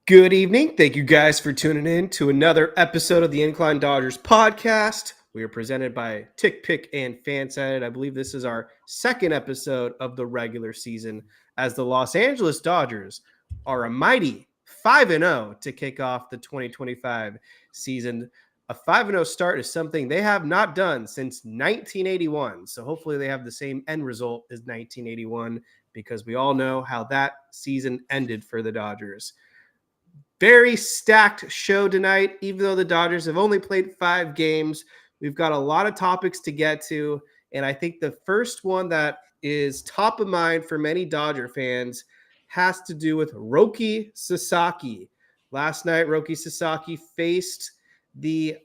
Good evening. Thank you guys for tuning in to another episode of the Incline Dodgers podcast. We are presented by Tick Pick and Fansided. I believe this is our second episode of the regular season as the Los Angeles Dodgers are a mighty 5-0 to kick off the 2025 season. A 5-0 start is something they have not done since 1981. So hopefully they have the same end result as 1981 because we all know how that season ended for the Dodgers. Very stacked show tonight. Even though the Dodgers have only played 5 games, we've got a lot of topics to get to. And I think the first one that is top of mind for many Dodger fans has to do with Roki Sasaki. Last night, Roki Sasaki faced the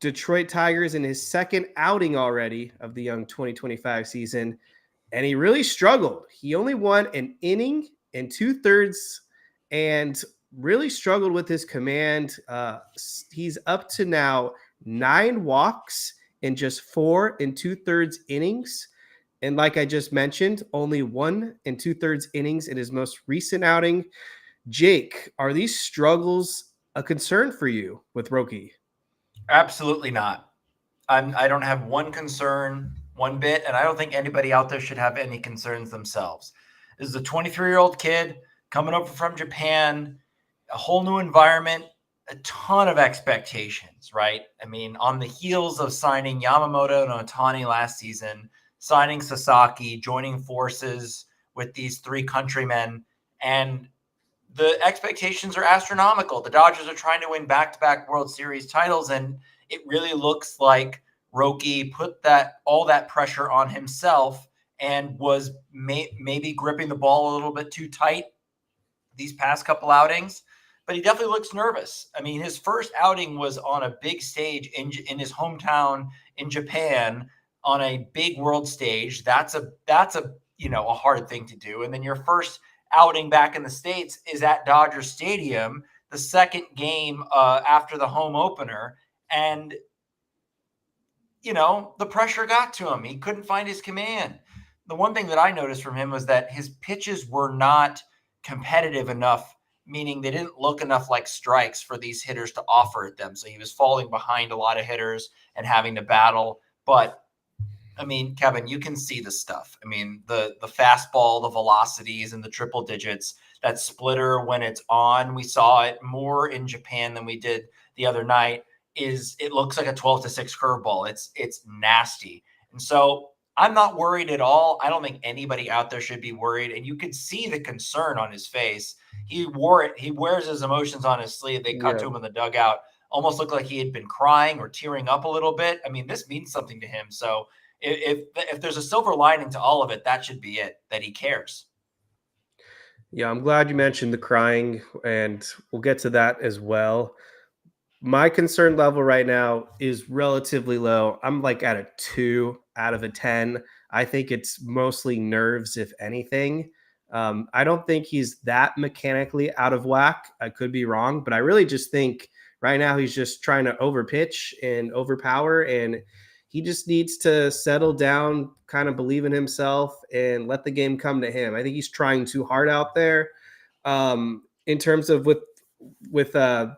Detroit Tigers in his second outing already of the young 2025 season, and he really struggled. He only won an inning and 2/3 and really struggled with his command. He's up to now 9 walks in just 4 2/3 innings. And like I just mentioned, only 1 2/3 innings in his most recent outing. Jake, are these struggles a concern for you with Roki? Absolutely not. I don't have one concern, one bit, and I don't think anybody out there should have any concerns themselves. This is a 23-year-old kid coming over from Japan, a whole new environment, a ton of expectations, right? I mean, on the heels of signing Yamamoto and Ohtani last season, signing Sasaki, joining forces with these 3 countrymen, and the expectations are astronomical. The Dodgers are trying to win back-to-back World Series titles, and it really looks like Roki put all that pressure on himself and was maybe gripping the ball a little bit too tight these past couple outings. But he definitely looks nervous. I mean, his first outing was on a big stage in his hometown in Japan on a big world stage. That's a hard thing to do. And then your first outing back in the States is at Dodger Stadium, the second game after the home opener. And, the pressure got to him. He couldn't find his command. The one thing that I noticed from him was that his pitches were not competitive enough, meaning they didn't look enough like strikes for these hitters to offer at them. So he was falling behind a lot of hitters and having to battle. But I mean, Kevin, you can see the stuff. I mean, the fastball, the velocities and the triple digits, that splitter when it's on, we saw it more in Japan than we did the other night. It looks like a 12-6 curveball. It's nasty. And so I'm not worried at all. I don't think anybody out there should be worried. And you could see the concern on his face. He wore it. He wears his emotions on his sleeve. They cut to him in the dugout. Almost looked like he had been crying or tearing up a little bit. I mean, this means something to him. So if there's a silver lining to all of it, that should be it, that he cares. Yeah, I'm glad you mentioned the crying, and we'll get to that as well. My concern level right now is relatively low. I'm like at a 2 out of a 10. I think it's mostly nerves, if anything. I don't think he's that mechanically out of whack. I could be wrong, but I really just think right now he's just trying to overpitch and overpower, and he just needs to settle down, kind of believe in himself, and let the game come to him. I think he's trying too hard out there. In terms of with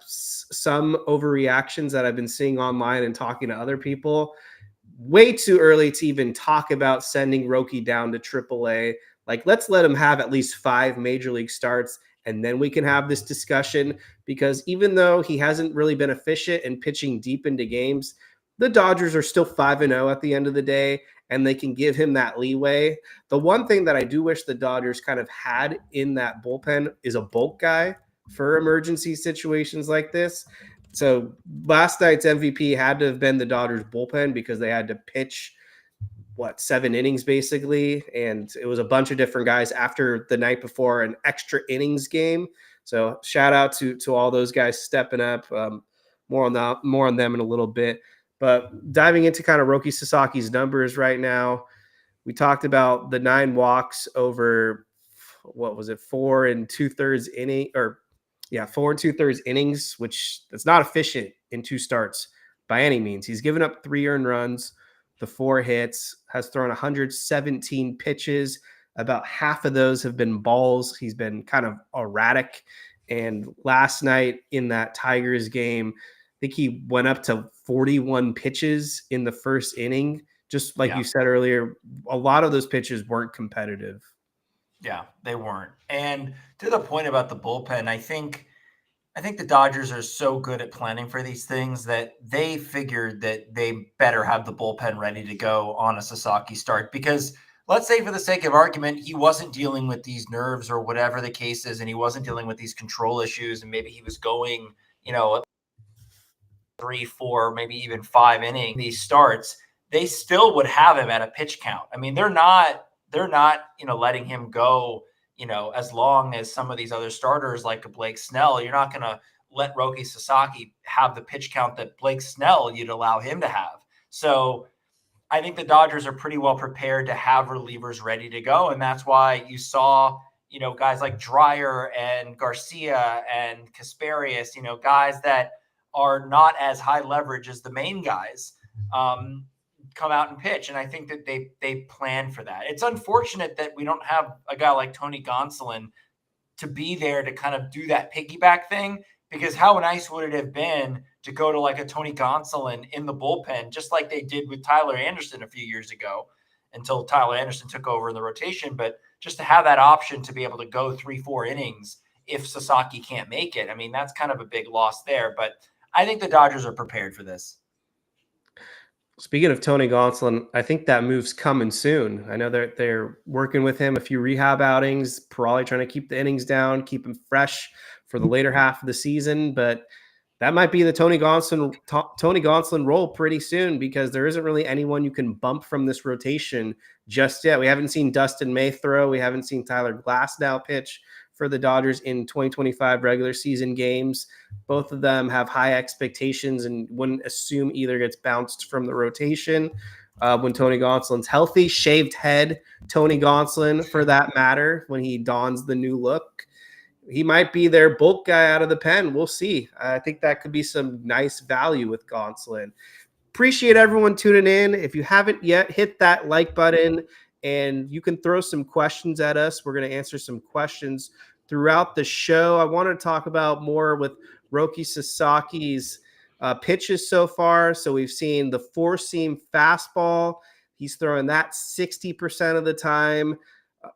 some overreactions that I've been seeing online and talking to other people, way too early to even talk about sending Roki down to AAA. Like, let's let him have at least 5 major league starts, and then we can have this discussion, because even though he hasn't really been efficient in pitching deep into games, the Dodgers are still 5-0 at the end of the day, and they can give him that leeway. The one thing that I do wish the Dodgers kind of had in that bullpen is a bulk guy for emergency situations like this. So last night's MVP had to have been the Dodgers bullpen, because they had to pitch 7 innings basically, and it was a bunch of different guys after the night before an extra innings game. So shout out to all those guys stepping up. More on them in a little bit. But diving into kind of Roki Sasaki's numbers right now, we talked about the 9 walks over 4 2/3 inning, or 4 2/3 innings, which that's not efficient in 2 starts by any means. He's given up 3 earned runs, the 4 hits, has thrown 117 pitches. About half of those have been balls. He's been kind of erratic And last night in that Tigers game, I think he went up to 41 pitches in the first inning. Just like Yeah. you said earlier, a lot of those pitches weren't competitive. Yeah, they weren't. And to the point about the bullpen, I think the Dodgers are so good at planning for these things that they figured that they better have the bullpen ready to go on a Sasaki start, because let's say for the sake of argument, he wasn't dealing with these nerves or whatever the case is, and he wasn't dealing with these control issues, and maybe he was going, 3, 4, maybe even 5 innings, these starts, they still would have him at a pitch count. I mean, they're not, letting him go, as long as some of these other starters like a Blake Snell. You're not going to let Roki Sasaki have the pitch count that Blake Snell you'd allow him to have. So I think the Dodgers are pretty well prepared to have relievers ready to go. And that's why you saw, guys like Dreyer and Garcia and Kasparius, guys that are not as high leverage as the main guys, come out and pitch. And I think that they plan for that. It's unfortunate that we don't have a guy like Tony Gonsolin to be there to kind of do that piggyback thing, because how nice would it have been to go to like a Tony Gonsolin in the bullpen, just like they did with Tyler Anderson a few years ago until Tyler Anderson took over in the rotation. But just to have that option to be able to go 3, 4 innings if Sasaki can't make it, I mean, that's kind of a big loss there. But I think the Dodgers are prepared for this. Speaking of Tony Gonsolin, I think that move's coming soon. I know they're working with him a few rehab outings, probably trying to keep the innings down, keep him fresh for the later half of the season. But that might be the Tony Gonsolin role pretty soon, because there isn't really anyone you can bump from this rotation just yet. We haven't seen Dustin May throw. We haven't seen Tyler Glasnow pitch for the Dodgers in 2025 regular season games. Both of them have high expectations and wouldn't assume either gets bounced from the rotation. When Tony Gonsolin's healthy, shaved head Tony Gonsolin for that matter, when he dons the new look, he might be their bulk guy out of the pen. We'll see. I think that could be some nice value with Gonsolin. Appreciate everyone tuning in. If you haven't yet, hit that like button, and you can throw some questions at us. We're going to answer some questions throughout the show. I want to talk about more with Roki Sasaki's pitches so far. So we've seen the four-seam fastball. He's throwing that 60% of the time.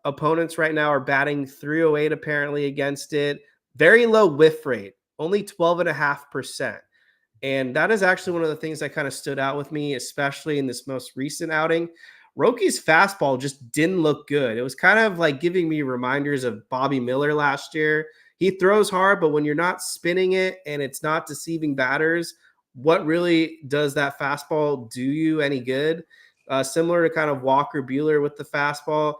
Opponents right now are batting 308 apparently against it. Very low whiff rate, only 12.5%. And that is actually one of the things that kind of stood out with me, especially in this most recent outing. Roki's fastball just didn't look good. It was kind of like giving me reminders of Bobby Miller last year. He throws hard, but when you're not spinning it and it's not deceiving batters, what really does that fastball do you any good? Similar to kind of Walker Buehler with the fastball.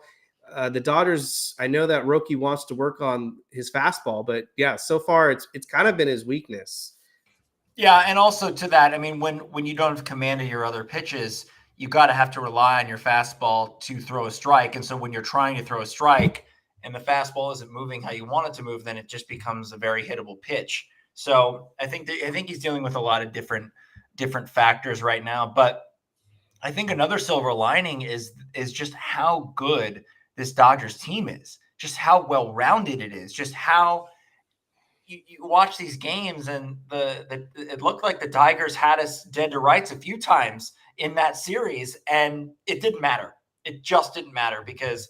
The Dodgers, I know that Roki wants to work on his fastball, but yeah, so far it's kind of been his weakness. Yeah, and also to that, I mean, when you don't have command of your other pitches, you got to have to rely on your fastball to throw a strike. And so when you're trying to throw a strike and the fastball isn't moving how you want it to move, then it just becomes a very hittable pitch. So I think he's dealing with a lot of different factors right now. But I think another silver lining is just how good this Dodgers team is, just how well rounded it is, just how you watch these games, and it looked like the Tigers had us dead to rights a few times in that series, and it didn't matter. It just didn't matter, because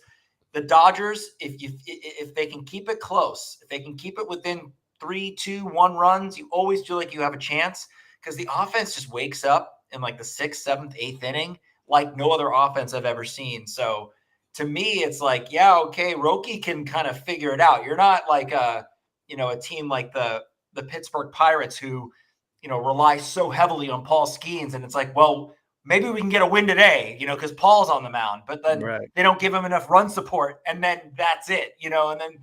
the Dodgers, if they can keep it close, if they can keep it within 3, 2, 1 runs, you always feel like you have a chance, because the offense just wakes up in like the 6th, 7th, 8th inning like no other offense I've ever seen. So to me, it's like, yeah, okay, Roki can kind of figure it out. You're not like a team like the Pittsburgh Pirates who, rely so heavily on Paul Skeens. And it's like, well, maybe we can get a win today, because Paul's on the mound, but then Right. they don't give him enough run support. And then that's it, and then,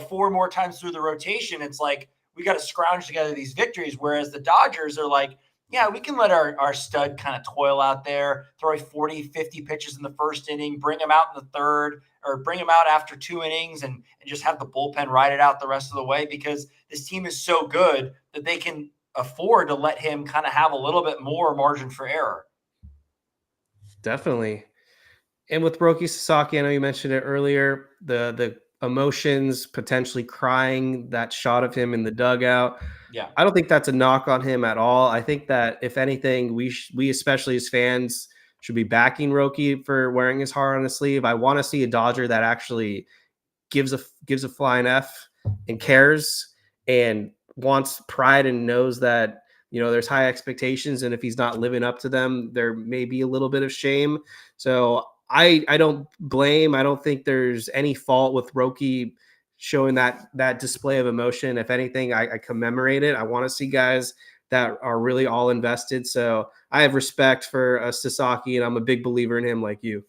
4 more times through the rotation, it's like, we got to scrounge together these victories. Whereas the Dodgers are like, yeah, we can let our stud kind of toil out there, throw 40, 50 pitches in the first inning, bring him out in the third, or bring him out after 2 innings and just have the bullpen ride it out the rest of the way, because this team is so good that they can afford to let him kind of have a little bit more margin for error. Definitely. And with Roki Sasaki, I know you mentioned it earlier, the emotions, potentially crying, that shot of him in the dugout. Yeah. I don't think that's a knock on him at all. I think that if anything, we especially as fans should be backing Roki for wearing his heart on his sleeve. I want to see a Dodger that actually gives a flying F and cares and wants pride and knows that there's high expectations, and if he's not living up to them, there may be a little bit of shame. So I don't blame. I don't think there's any fault with Roki showing that display of emotion. If anything, I commemorate it. I want to see guys that are really all invested. So I have respect for Sasaki, and I'm a big believer in him like you.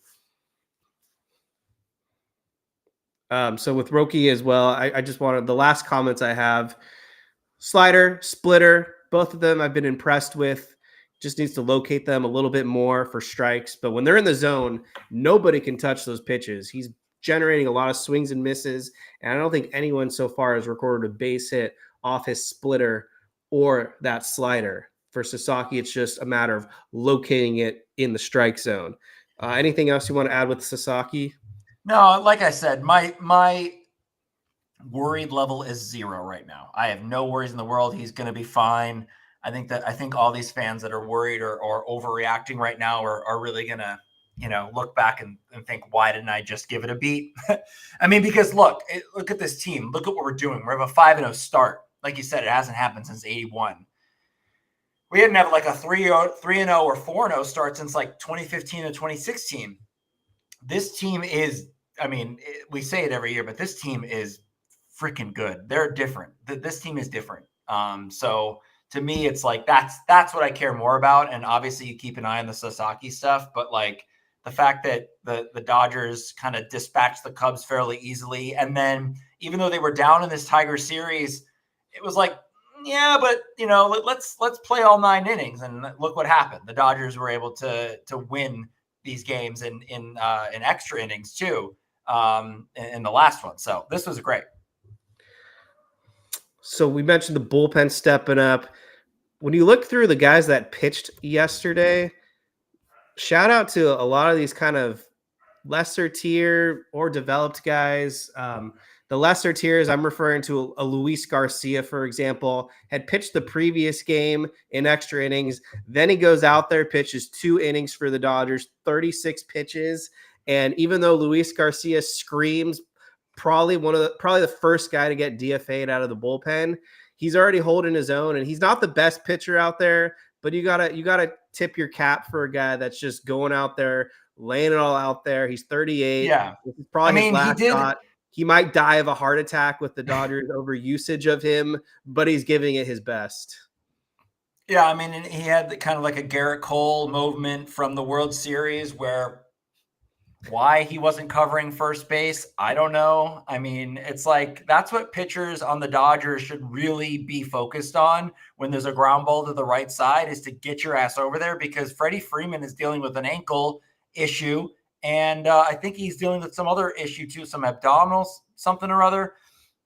So with Roki as well, I just wanted the last comments I have. Slider, splitter, both of them I've been impressed with. Just needs to locate them a little bit more for strikes. But when they're in the zone, nobody can touch those pitches. He's generating a lot of swings and misses. And I don't think anyone so far has recorded a base hit off his splitter or that slider. For Sasaki, it's just a matter of locating it in the strike zone. Anything else you want to add with Sasaki? No, like I said, my worried level is 0 right now. I have no worries in the world. He's going to be fine. I think all these fans that are worried or overreacting right now are really going to, look back and think, why didn't I just give it a beat? I mean, because look at this team. Look at what we're doing. We have a 5-0 start. Like you said, it hasn't happened since 81. We didn't have like a 3-0 or 4-0 start since like 2015 or 2016. This team is, I mean, we say it every year, but this team is freaking good. They're different. This team is different. So to me, it's like that's what I care more about. And obviously, you keep an eye on the Sasaki stuff, but like the fact that the Dodgers kind of dispatched the Cubs fairly easily, and then even though they were down in this Tiger series, it was like, yeah, but let's play all 9 innings, and look what happened. The Dodgers were able to win these games in extra innings too, in the last one. So this was great. So we mentioned the bullpen stepping up. When you look through the guys that pitched yesterday, shout out to a lot of these kind of lesser tier or developed guys. The lesser tiers, I'm referring to a Luis Garcia, for example, had pitched the previous game in extra innings. Then he goes out there, pitches 2 innings for the Dodgers, 36 pitches. And even though Luis Garcia screams, probably the first guy to get DFA'd out of the bullpen, he's already holding his own, and he's not the best pitcher out there, but you gotta tip your cap for a guy that's just going out there, laying it all out there. He's 38. Yeah. This is probably his last he did. shot. He might die of a heart attack with the Dodgers over usage of him, but he's giving it his best. Yeah, I mean, he had kind of like a Garrett Cole movement from the World Series where why he wasn't covering first base, I don't know. I mean, it's like that's what pitchers on the Dodgers should really be focused on when there's a ground ball to the right side, is to get your ass over there, because Freddie Freeman is dealing with an ankle issue. And I think he's dealing with some other issue too, some abdominals, something or other.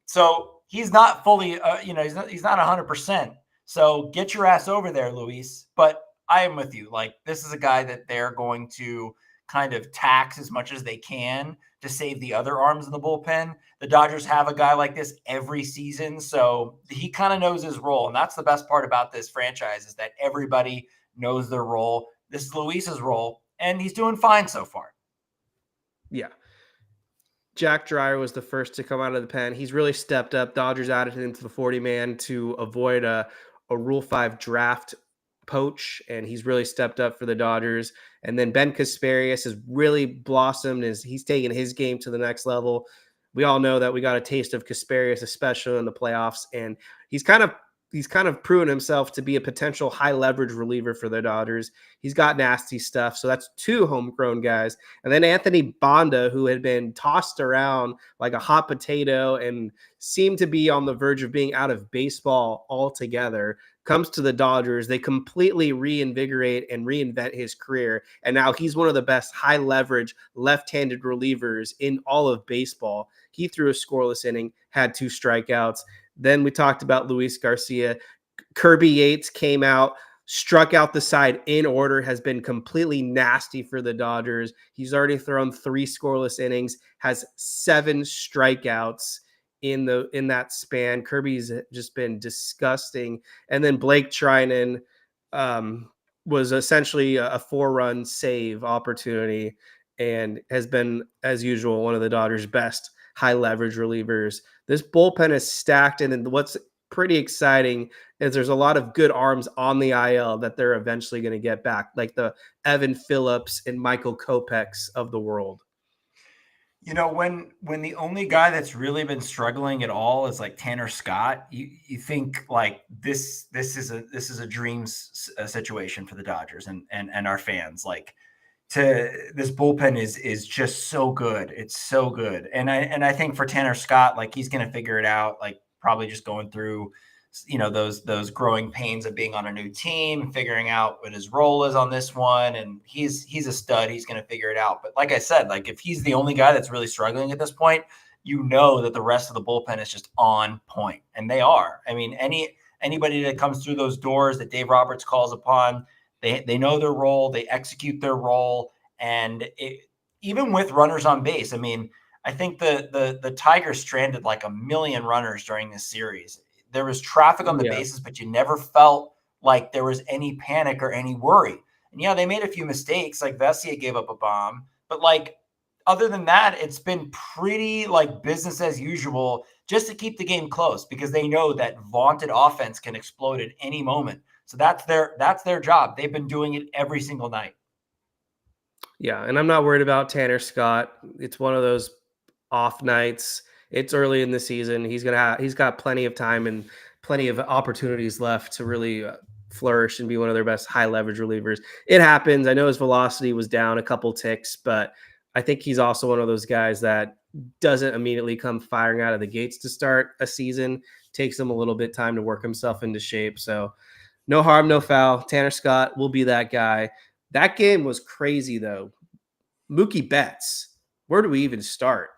So he's not fully, he's not 100%. So get your ass over there, Luis. But I am with you. Like, this is a guy that they're going to kind of tax as much as they can to save the other arms in the bullpen. The Dodgers have a guy like this every season, so he kind of knows his role. And that's the best part about this franchise, is that everybody knows their role. This is Luis's role, and he's doing fine so far. Yeah. Jack Dreyer was the first to come out of the pen. He's really stepped up. Dodgers added him to the 40-man to avoid a Rule 5 draft poach, and he's really stepped up for the Dodgers. And then Ben Kasparius has really blossomed as he's taken his game to the next level. We all know that we got a taste of Kasparius, especially in the playoffs, and he's kind of proven himself to be a potential high leverage reliever for the Dodgers. He's got nasty stuff. So that's 2 homegrown guys. And then Anthony Bonda, who had been tossed around like a hot potato and seemed to be on the verge of being out of baseball altogether, comes to the Dodgers. They completely reinvigorate and reinvent his career. And now he's one of the best high leverage left-handed relievers in all of baseball. He threw a scoreless inning, had 2 strikeouts. Then we talked about Luis Garcia. Kirby Yates came out, struck out the side in order, has been completely nasty for the Dodgers. He's already thrown 3 scoreless innings, has 7 strikeouts in that span. Kirby's just been disgusting. And then Blake Trinan was essentially a 4-run save opportunity and has been, as usual, one of the Dodgers' best high leverage relievers. This bullpen is stacked, and what's pretty exciting is there's a lot of good arms on the IL that they're eventually going to get back, like the Evan Phillips and Michael Kopechs of the world. You know, when the only guy that's really been struggling at all is like Tanner Scott, you think like this is a dreams situation for the Dodgers and our fans. Like, to this bullpen is just so good. It's so good. And I think for Tanner Scott, like, he's going to figure it out, like probably just going through, those growing pains of being on a new team, figuring out what his role is on this one. And he's a stud. He's going to figure it out. But like I said, like, if he's the only guy that's really struggling at this point, that the rest of the bullpen is just on point, and they are. I mean, anybody that comes through those doors that Dave Roberts calls upon, they know their role, they execute their role, and even with runners on base. I mean, I think the Tigers stranded like 1 million runners during this series. There was traffic on the bases, but you never felt like there was any panic or any worry. And yeah, they made a few mistakes, like Vesia gave up a bomb, but like, other than that, it's been pretty like business as usual, just to keep the game close, because they know that vaunted offense can explode at any moment. So that's their job. They've been doing it every single night. Yeah, and I'm not worried about Tanner Scott. It's one of those off nights. It's early in the season. He's got plenty of time and plenty of opportunities left to really flourish and be one of their best high leverage relievers. It happens. I know his velocity was down a couple ticks, but I think he's also one of those guys that doesn't immediately come firing out of the gates to start a season. Takes him a little bit time to work himself into shape. So no harm, no foul. Tanner Scott will be that guy. That game was crazy, though. Mookie Betts, where do we even start?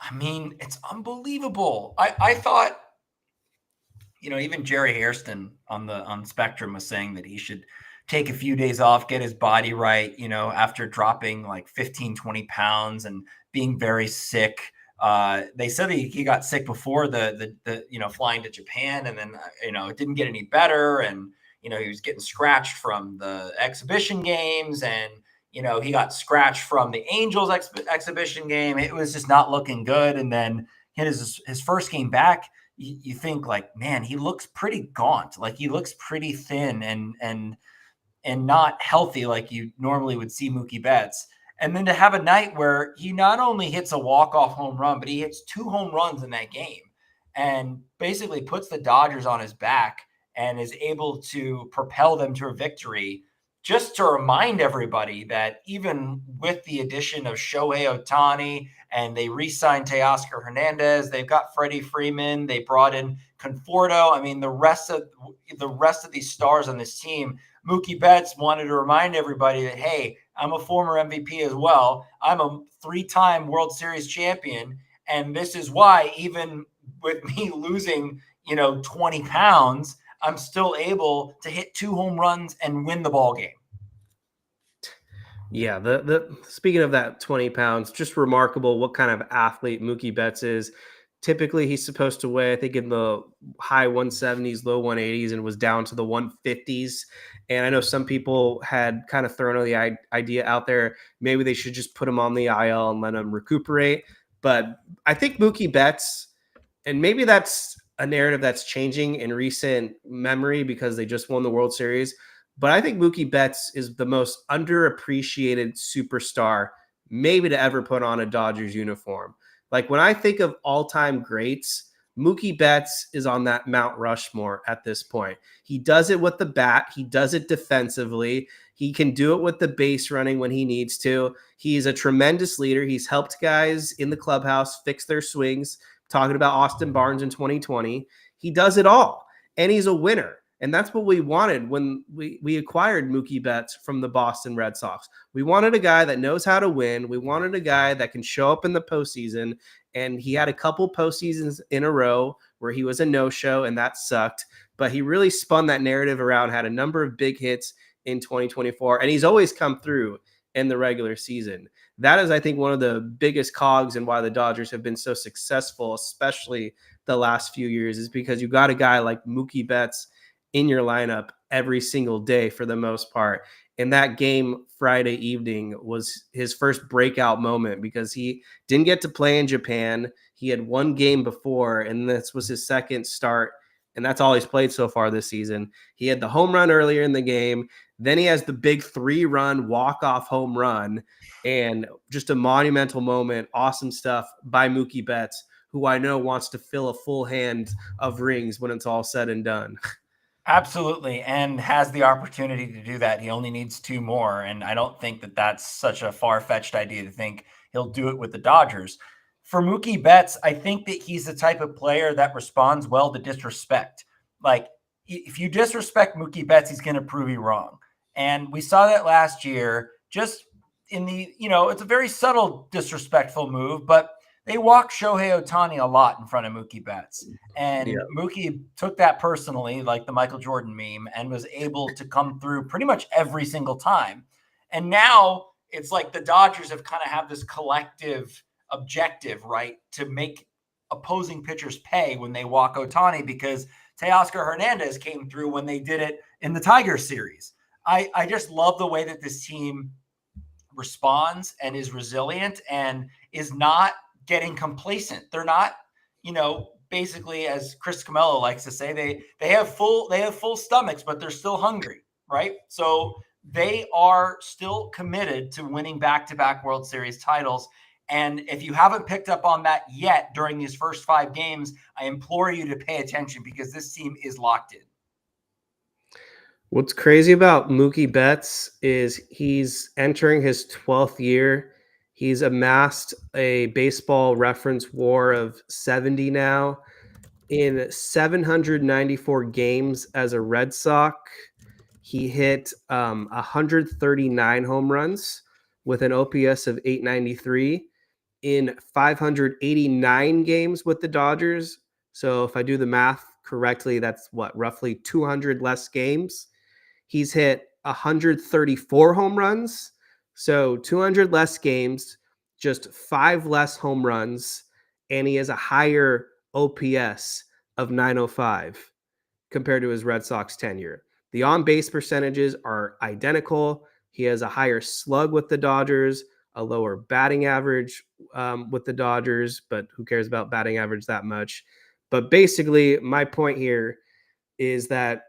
I mean, it's unbelievable. I thought, even Jerry Hairston on Spectrum was saying that he should take a few days off, get his body right, after dropping like 15, 20 pounds and being very sick. They said that he got sick before the flying to Japan, and then, it didn't get any better. And, he was getting scratched from the exhibition games, and, he got scratched from the Angels exhibition game. It was just not looking good. And then his first game back, you think like, man, he looks pretty gaunt. Like, he looks pretty thin and not healthy like you normally would see Mookie Betts. And then to have a night where he not only hits a walk-off home run, but he hits 2 home runs in that game and basically puts the Dodgers on his back and is able to propel them to a victory. Just to remind everybody that even with the addition of Shohei Ohtani, and they re-signed Teoscar Hernandez, they've got Freddie Freeman, they brought in Conforto. I mean, the rest of these stars on this team, Mookie Betts wanted to remind everybody that, hey, I'm a former MVP as well. I'm a 3-time World Series champion. And this is why, even with me losing, 20 pounds, I'm still able to hit 2 home runs and win the ball game. Yeah, the speaking of that 20 pounds, just remarkable what kind of athlete Mookie Betts is. Typically, he's supposed to weigh, I think, in the high 170s, low 180s, and was down to the 150s. And I know some people had kind of thrown the idea out there, maybe they should just put him on the IL and let him recuperate. But I think Mookie Betts, and maybe that's a narrative that's changing in recent memory because they just won the World Series. But I think Mookie Betts is the most underappreciated superstar maybe to ever put on a Dodgers uniform. Like, when I think of all-time greats, Mookie Betts is on that Mount Rushmore at this point. He does it with the bat. He does it defensively. He can do it with the base running when he needs to. He's a tremendous leader. He's helped guys in the clubhouse fix their swings. Talking about Austin Barnes in 2020. He does it all, and he's a winner. And that's what we wanted when we acquired Mookie Betts from the Boston Red Sox. We wanted a guy that knows how to win. We wanted a guy that can show up in the postseason. And he had a couple postseasons in a row where he was a no-show, and that sucked. but he really spun that narrative around, had a number of big hits in 2024, and he's always come through in the regular season. That is, I think, one of the biggest cogs and why the Dodgers have been so successful, especially the last few years, is because you got a guy like Mookie Betts in your lineup every single day for the most part. And that game Friday evening was his first breakout moment because he didn't get to play in Japan. He had one game before, and this was his second start. And that's all he's played so far this season. He had the home run earlier in the game. Then he has the big 3-run walk-off home run and just a monumental moment. Awesome stuff by Mookie Betts, who I know wants to fill a full hand of rings when it's all said and done. Absolutely, and has the opportunity to do that. He only needs 2 more, and I don't think that that's such a far-fetched idea to think he'll do it with the Dodgers. For Mookie Betts, I think that he's the type of player that responds well to disrespect. Like, if you disrespect Mookie Betts, he's going to prove you wrong. And we saw that last year, just in the, it's a very subtle disrespectful move, but they walked Shohei Ohtani a lot in front of Mookie Betts. And Mookie took that personally, like the Michael Jordan meme, and was able to come through pretty much every single time. And now it's like the Dodgers have kind of have this collective objective, right, to make opposing pitchers pay when they walk Ohtani, because Teoscar Hernandez came through when they did it in the Tigers series. I just love the way that this team responds and is resilient and is not getting complacent. They're not, basically, as Chris Camello likes to say, they have full stomachs, but they're still hungry, right? So they are still committed to winning back-to-back World Series titles. And if you haven't picked up on that yet during these first 5 games, I implore you to pay attention, because this team is locked in. What's crazy about Mookie Betts is he's entering his 12th year. He's amassed a baseball reference WAR of 70 now. In 794 games as a Red Sox, he hit 139 home runs with an OPS of 893 in 589 games with the Dodgers. So if I do the math correctly, that's roughly 200 less games. He's hit 134 home runs. So 200 less games, just 5 less home runs, and he has a higher OPS of 905 compared to his Red Sox tenure. The on-base percentages are identical. He has a higher slug with the Dodgers, a lower batting average with the Dodgers, but who cares about batting average that much? But basically, my point here is that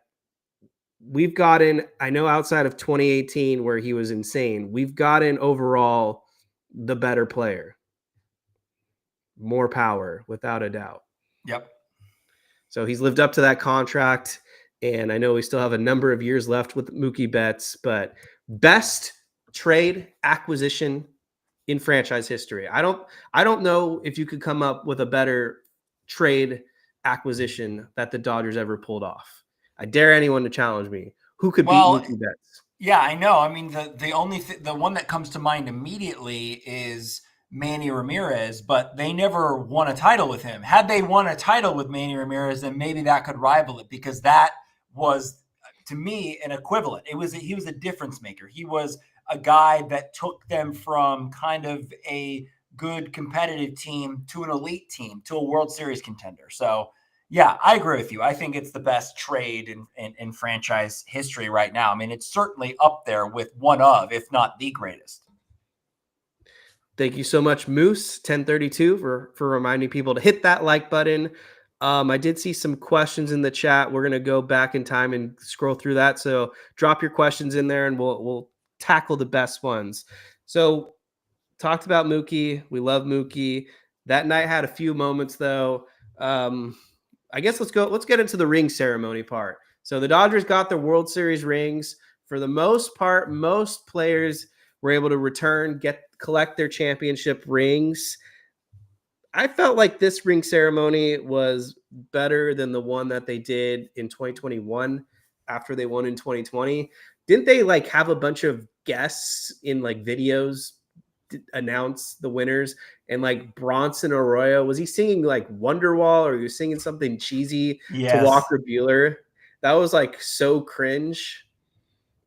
we've gotten, I know outside of 2018 where he was insane, we've gotten overall the better player. More power, without a doubt. Yep. So he's lived up to that contract, and I know we still have a number of years left with Mookie Betts, but best trade acquisition in franchise history. I don't know if you could come up with a better trade acquisition that the Dodgers ever pulled off. I dare anyone to challenge me. Who could beat Mookie Betts? Yeah, I know. I mean, the one that comes to mind immediately is Manny Ramirez, but they never won a title with him. Had they won a title with Manny Ramirez, then maybe that could rival it, because that was, to me, an equivalent. He was a difference maker. He was a guy that took them from kind of a good competitive team to an elite team to a World Series contender. So yeah, I agree with you. I think it's the best trade in franchise history right now. I mean, it's certainly up there with one of, if not the greatest. Thank you so much, Moose 1032, for reminding people to hit that like button. I did see some questions in the chat. We're going to go back in time and scroll through that. So drop your questions in there and we'll tackle the best ones. So talked about Mookie. We love Mookie. That night had a few moments though. I guess let's get into the ring ceremony part. So the Dodgers got their World Series rings. For the most part, most players were able to return, collect their championship rings. I felt like this ring ceremony was better than the one that they did in 2021 after they won in 2020. Didn't they have a bunch of guests in videos announce the winners? And Bronson Arroyo, was he singing Wonderwall, or he was singing something cheesy to Walker Buehler? That was like so cringe.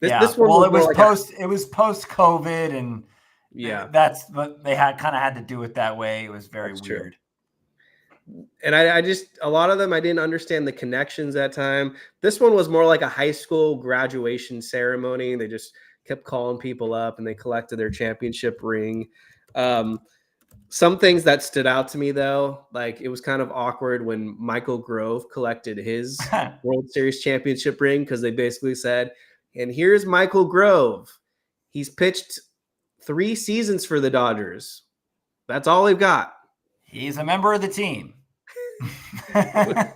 Yeah, This one well, was more like it was post COVID, and yeah, that's what they kind of had to do it that way. It was very that's true. weird. And I just a lot of them I didn't understand the connections that time. This one was more like a high school graduation ceremony. They just kept calling people up and they collected their championship ring. Um, some things that stood out to me though, like it was kind of awkward when Michael Grove collected his World Series championship ring because they basically said, "And here's Michael Grove. He's pitched 3 seasons for the Dodgers. That's all they've got." He's a member of the team. Yeah,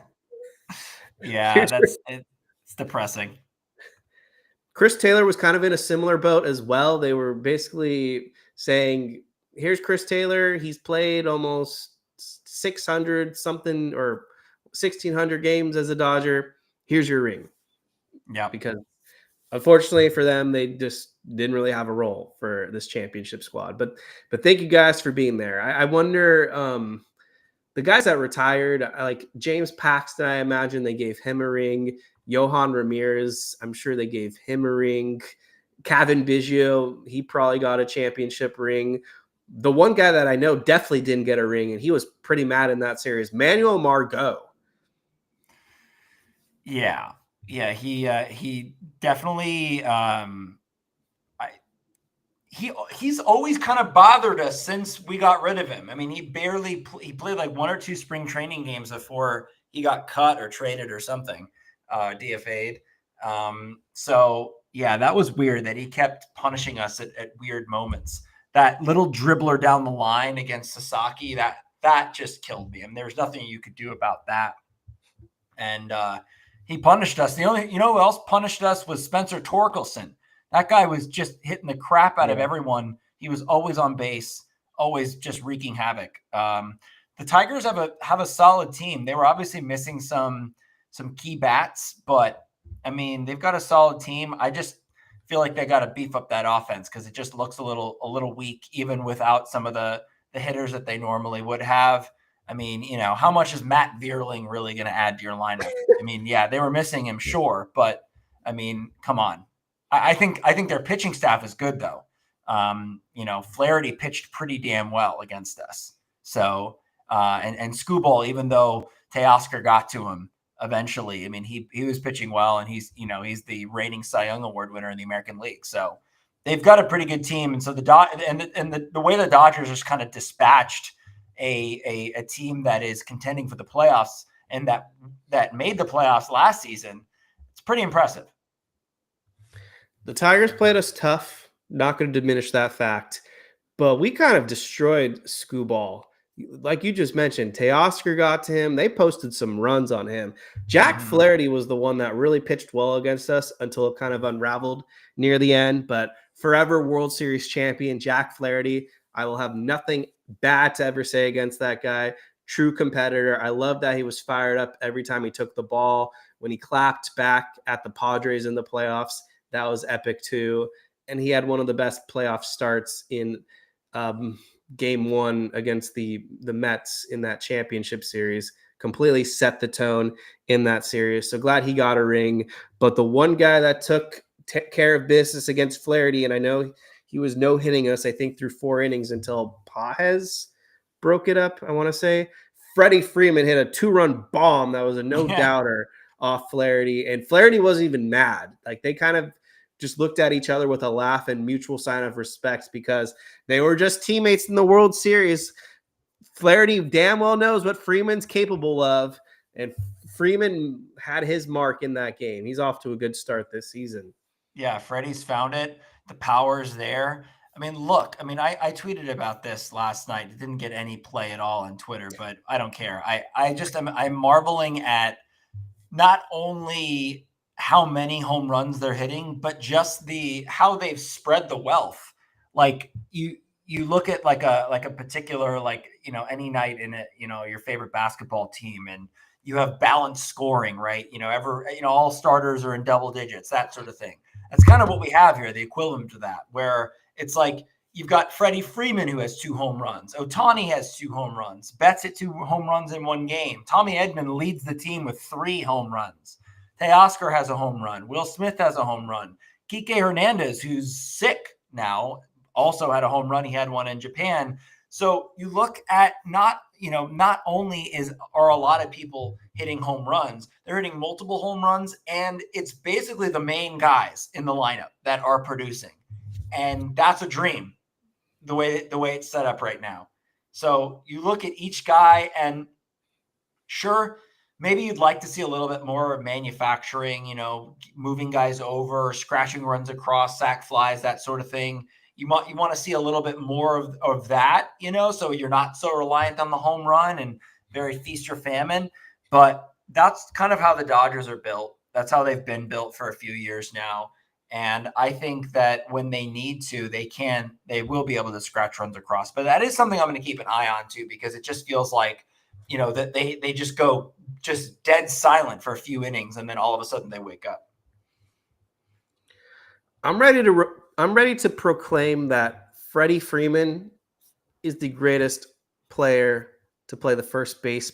Here's it's depressing. Chris Taylor was kind of in a similar boat as well. They were basically saying, here's Chris Taylor. He's played almost 600 something or 1,600 games as a Dodger. Here's your ring. Yeah. Because unfortunately for them, they just didn't really have a role for this championship squad. But thank you guys for being there. I wonder the guys that retired, like James Paxton, I imagine they gave him a ring. Johan Ramirez, I'm sure they gave him a ring. Kevin Biggio, he probably got a championship ring. The one guy that I know definitely didn't get a ring, and he was pretty mad in that series, Manuel Margot. Yeah. Yeah, he definitely he's always kind of bothered us since we got rid of him. I mean, he played like 1 or 2 spring training games before he got cut or traded or something, DFA'd. So yeah, that was weird that he kept punishing us at weird moments. That little dribbler down the line against Sasaki, that just killed me. I mean, there was nothing you could do about that. And he punished us. The only, who else punished us was Spencer Torkelson. That guy was just hitting the crap out of everyone. He was always on base, always just wreaking havoc. The Tigers have a solid team. They were obviously missing some key bats, but I mean, they've got a solid team. I just feel like they got to beef up that offense because it just looks a little weak, even without some of the hitters that they normally would have. I mean, how much is Matt Vierling really going to add to your lineup? I mean, yeah, they were missing him, sure, but I mean, come on. I think their pitching staff is good though. Flaherty pitched pretty damn well against us. So, and Skubal, even though Teoscar got to him eventually, I mean, he was pitching well, and he's the reigning Cy Young Award winner in the American League. So they've got a pretty good team. And so the way the Dodgers just kind of dispatched a team that is contending for the playoffs and that made the playoffs last season, it's pretty impressive. The Tigers played us tough. Not going to diminish that fact. But we kind of destroyed Skubal. Like you just mentioned, Teoscar got to him. They posted some runs on him. Jack Flaherty was the one that really pitched well against us until it kind of unraveled near the end. But forever World Series champion, Jack Flaherty. I will have nothing bad to ever say against that guy. True competitor. I love that he was fired up every time he took the ball. When he clapped back at the Padres in the playoffs, that was epic too. And he had one of the best playoff starts in game 1 against the Mets in that championship series. Completely set the tone in that series. So glad he got a ring. But the one guy that took care of business against Flaherty, and I know he was no-hitting us, I think, through 4 innings until Pages broke it up, I want to say. Freddie Freeman hit a 2-run bomb that was a no-doubter off Flaherty. And Flaherty wasn't even mad. Like, they kind of just looked at each other with a laugh and mutual sign of respect because they were just teammates in the World Series. Flaherty damn well knows what Freeman's capable of, and Freeman had his mark in that game. He's off to a good start this season. Yeah, Freddie's found it. The power's there. I mean, look, I tweeted about this last night. It didn't get any play at all on Twitter, but I don't care. I'm marveling at not only how many home runs they're hitting, but just how they've spread the wealth. Like you look at like a particular, any night in it, your favorite basketball team, and you have balanced scoring, right? All starters are in double digits, that sort of thing. That's kind of what we have here, the equivalent to that, where it's like you've got Freddie Freeman who has 2 home runs. Ohtani has 2 home runs. Betts hit 2 home runs in 1 game. Tommy Edman leads the team with 3 home runs. Teoscar has a home run. Will Smith has a home run. Kike Hernandez, who's sick now, also had a home run. He had one in Japan. So you look at not only are a lot of people hitting home runs, they're hitting multiple home runs, and it's basically the main guys in the lineup that are producing. And that's a dream, the way it's set up right now. So you look at each guy, and sure, maybe you'd like to see a little bit more manufacturing, moving guys over, scratching runs across, sack flies, that sort of thing. You want to see a little bit more of that, so you're not so reliant on the home run and very feast or famine. But that's kind of how the Dodgers are built. That's how they've been built for a few years now. And I think that when they need to, they will be able to scratch runs across. But that is something I'm going to keep an eye on too, because it just feels like, that they just go just dead silent for a few innings, and then all of a sudden they wake up. I'm ready to proclaim that Freddie Freeman is the greatest player to play the first base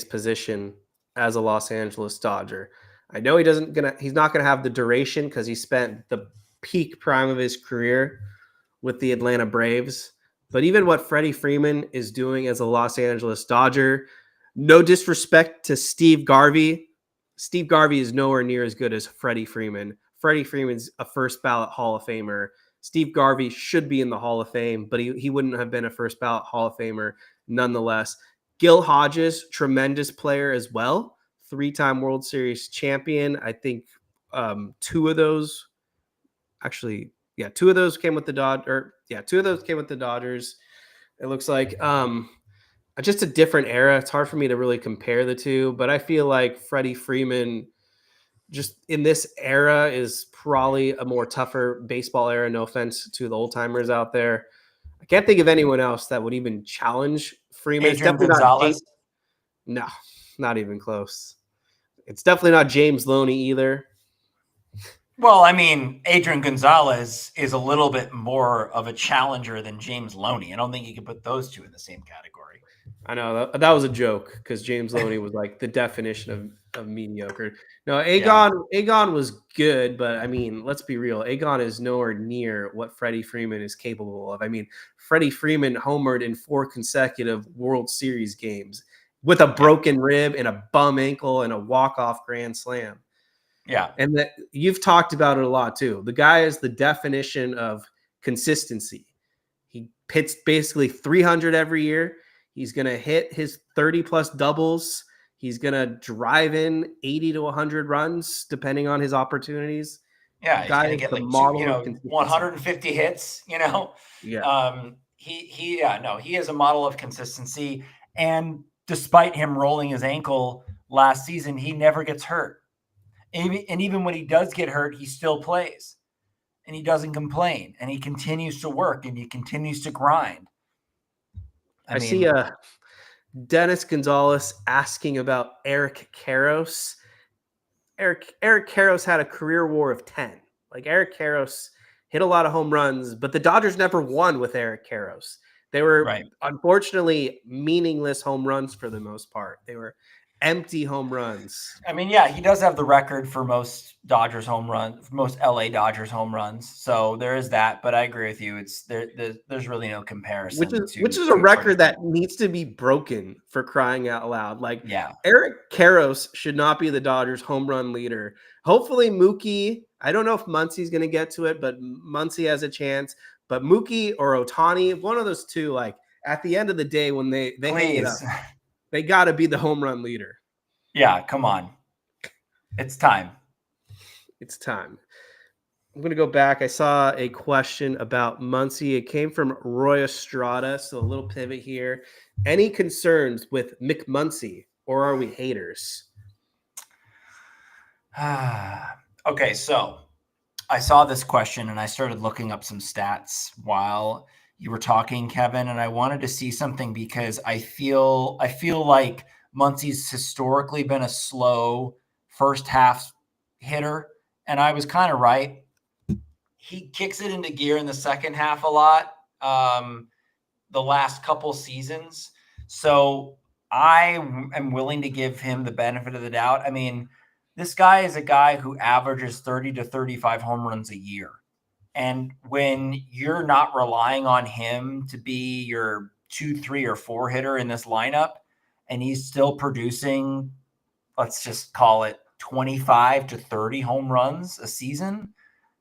position as a Los Angeles Dodger. I know he's not gonna have the duration because he spent the peak prime of his career with the Atlanta Braves. But even what Freddie Freeman is doing as a Los Angeles Dodger, no disrespect to Steve Garvey. Steve Garvey is nowhere near as good as Freddie Freeman. Freddie Freeman's a first ballot Hall of Famer. Steve Garvey should be in the Hall of Fame, but he wouldn't have been a first ballot Hall of Famer nonetheless. Gil Hodges, tremendous player as well. 3-time World Series champion. I think two of those came with the Dodgers. It looks like just a different era. It's hard for me to really compare the two, but I feel like Freddie Freeman just in this era is probably a more tougher baseball era. No offense to the old timers out there. I can't think of anyone else that would even challenge Freeman. Adrian Gonzalez. No, not even close. It's definitely not James Loney either. Well, I mean, Adrian Gonzalez is a little bit more of a challenger than James Loney. I don't think you can put those two in the same category. I know that was a joke because James Loney was like the definition of mediocre. No, Agon was good, but I mean, let's be real. Agon is nowhere near what Freddie Freeman is capable of. I mean, Freddie Freeman homered in 4 consecutive World Series games with a broken rib and a bum ankle and a walk-off grand slam. Yeah. And that you've talked about it a lot too. The guy is the definition of consistency. He hits basically 300 every year. He's going to hit his 30-plus doubles. He's going to drive in 80 to 100 runs, depending on his opportunities. Yeah, he's going to get like 150 hits, Yeah. He is a model of consistency. And despite him rolling his ankle last season, he never gets hurt. And even when he does get hurt, he still plays. And he doesn't complain. And he continues to work, and he continues to grind. I see Dennis Gonzalez asking about Eric Karros. Eric Karros had a career WAR of 10. Like, Eric Karros hit a lot of home runs, but the Dodgers never won with Eric Karros. They were unfortunately meaningless home runs for the most part. They were empty home runs. I mean, yeah, he does have the record for most Dodgers home runs, most LA Dodgers home runs. So there is that, but I agree with you. It's there's really no comparison. Which is a record that needs to be broken, for crying out loud. Like, Eric Karros should not be the Dodgers home run leader. Hopefully Mookie, I don't know if Muncy's going to get to it, but Muncy has a chance. But Mookie or Ohtani, one of those two, like, at the end of the day, when they hang it up, they got to be the home run leader. Yeah, come on. It's time. It's time. I'm going to go back. I saw a question about Muncy. It came from Roy Estrada, so a little pivot here. Any concerns with McMuncy, or are we haters? Okay, so I saw this question, and I started looking up some stats while you were talking, Kevin, and I wanted to see something because I feel like Muncy's historically been a slow first half hitter, and I was kind of right. He kicks it into gear in the second half a lot, the last couple seasons. So I am willing to give him the benefit of the doubt. I mean, this guy is a guy who averages 30 to 35 home runs a year. And when you're not relying on him to be your 2, 3, or 4 hitter in this lineup, and he's still producing, let's just call it 25 to 30 home runs a season,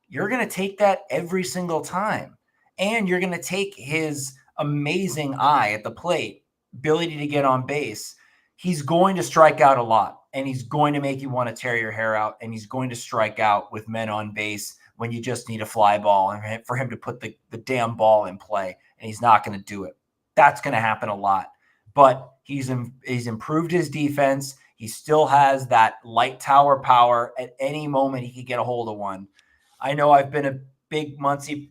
you're going to take that every single time. And you're going to take his amazing eye at the plate, ability to get on base. He's going to strike out a lot, and he's going to make you want to tear your hair out, and he's going to strike out with men on base when you just need a fly ball and for him to put the damn ball in play, and he's not going to do it. That's going to happen a lot. But he's improved his defense. He still has that light tower power. At any moment, he could get a hold of one. I know I've been a big Muncy,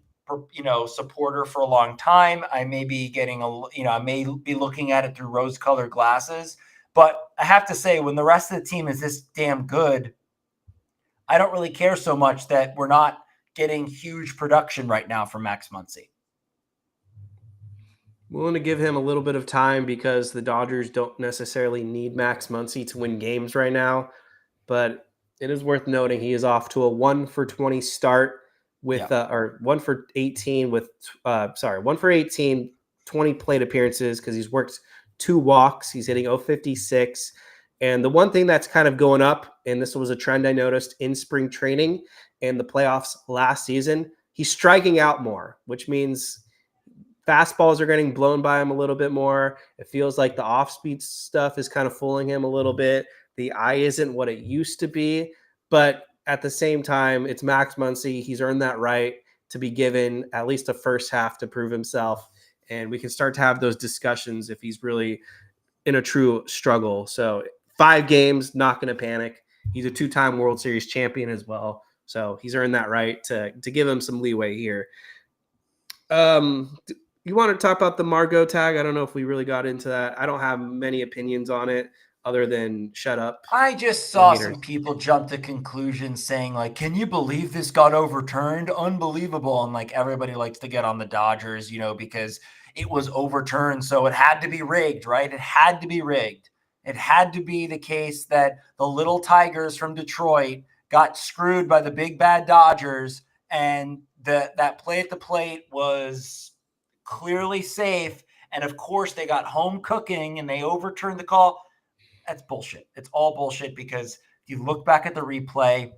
supporter for a long time. I may be I may be looking at it through rose-colored glasses. But I have to say, when the rest of the team is this damn good, I don't really care so much that we're not getting huge production right now from Max Muncy. Willing to give him a little bit of time because the Dodgers don't necessarily need Max Muncy to win games right now. But it is worth noting he is off to a 1-for-20 start with, or 1-for-18 with, 1-for-18, 20 plate appearances because he's worked 2 walks. He's hitting .056. And the one thing that's kind of going up, and this was a trend I noticed in spring training and the playoffs last season, he's striking out more, which means fastballs are getting blown by him a little bit more. It feels like the off-speed stuff is kind of fooling him a little bit. The eye isn't what it used to be, but at the same time, it's Max Muncy. He's earned that right to be given at least a first half to prove himself, and we can start to have those discussions if he's really in a true struggle. So 5 games, not going to panic. He's a 2-time World Series champion as well, so he's earned that right to give him some leeway here. You want to talk about the Margot tag? I don't know if we really got into that. I don't have many opinions on it other than shut up. I just saw some people jump to conclusions saying, like, can you believe this got overturned? Unbelievable. And like everybody likes to get on the Dodgers, because it was overturned. So it had to be rigged, right? It had to be rigged. It had to be the case that the little Tigers from Detroit got screwed by the big bad Dodgers, and that play at the plate was clearly safe. And of course they got home cooking and they overturned the call. That's bullshit. It's all bullshit because if you look back at the replay,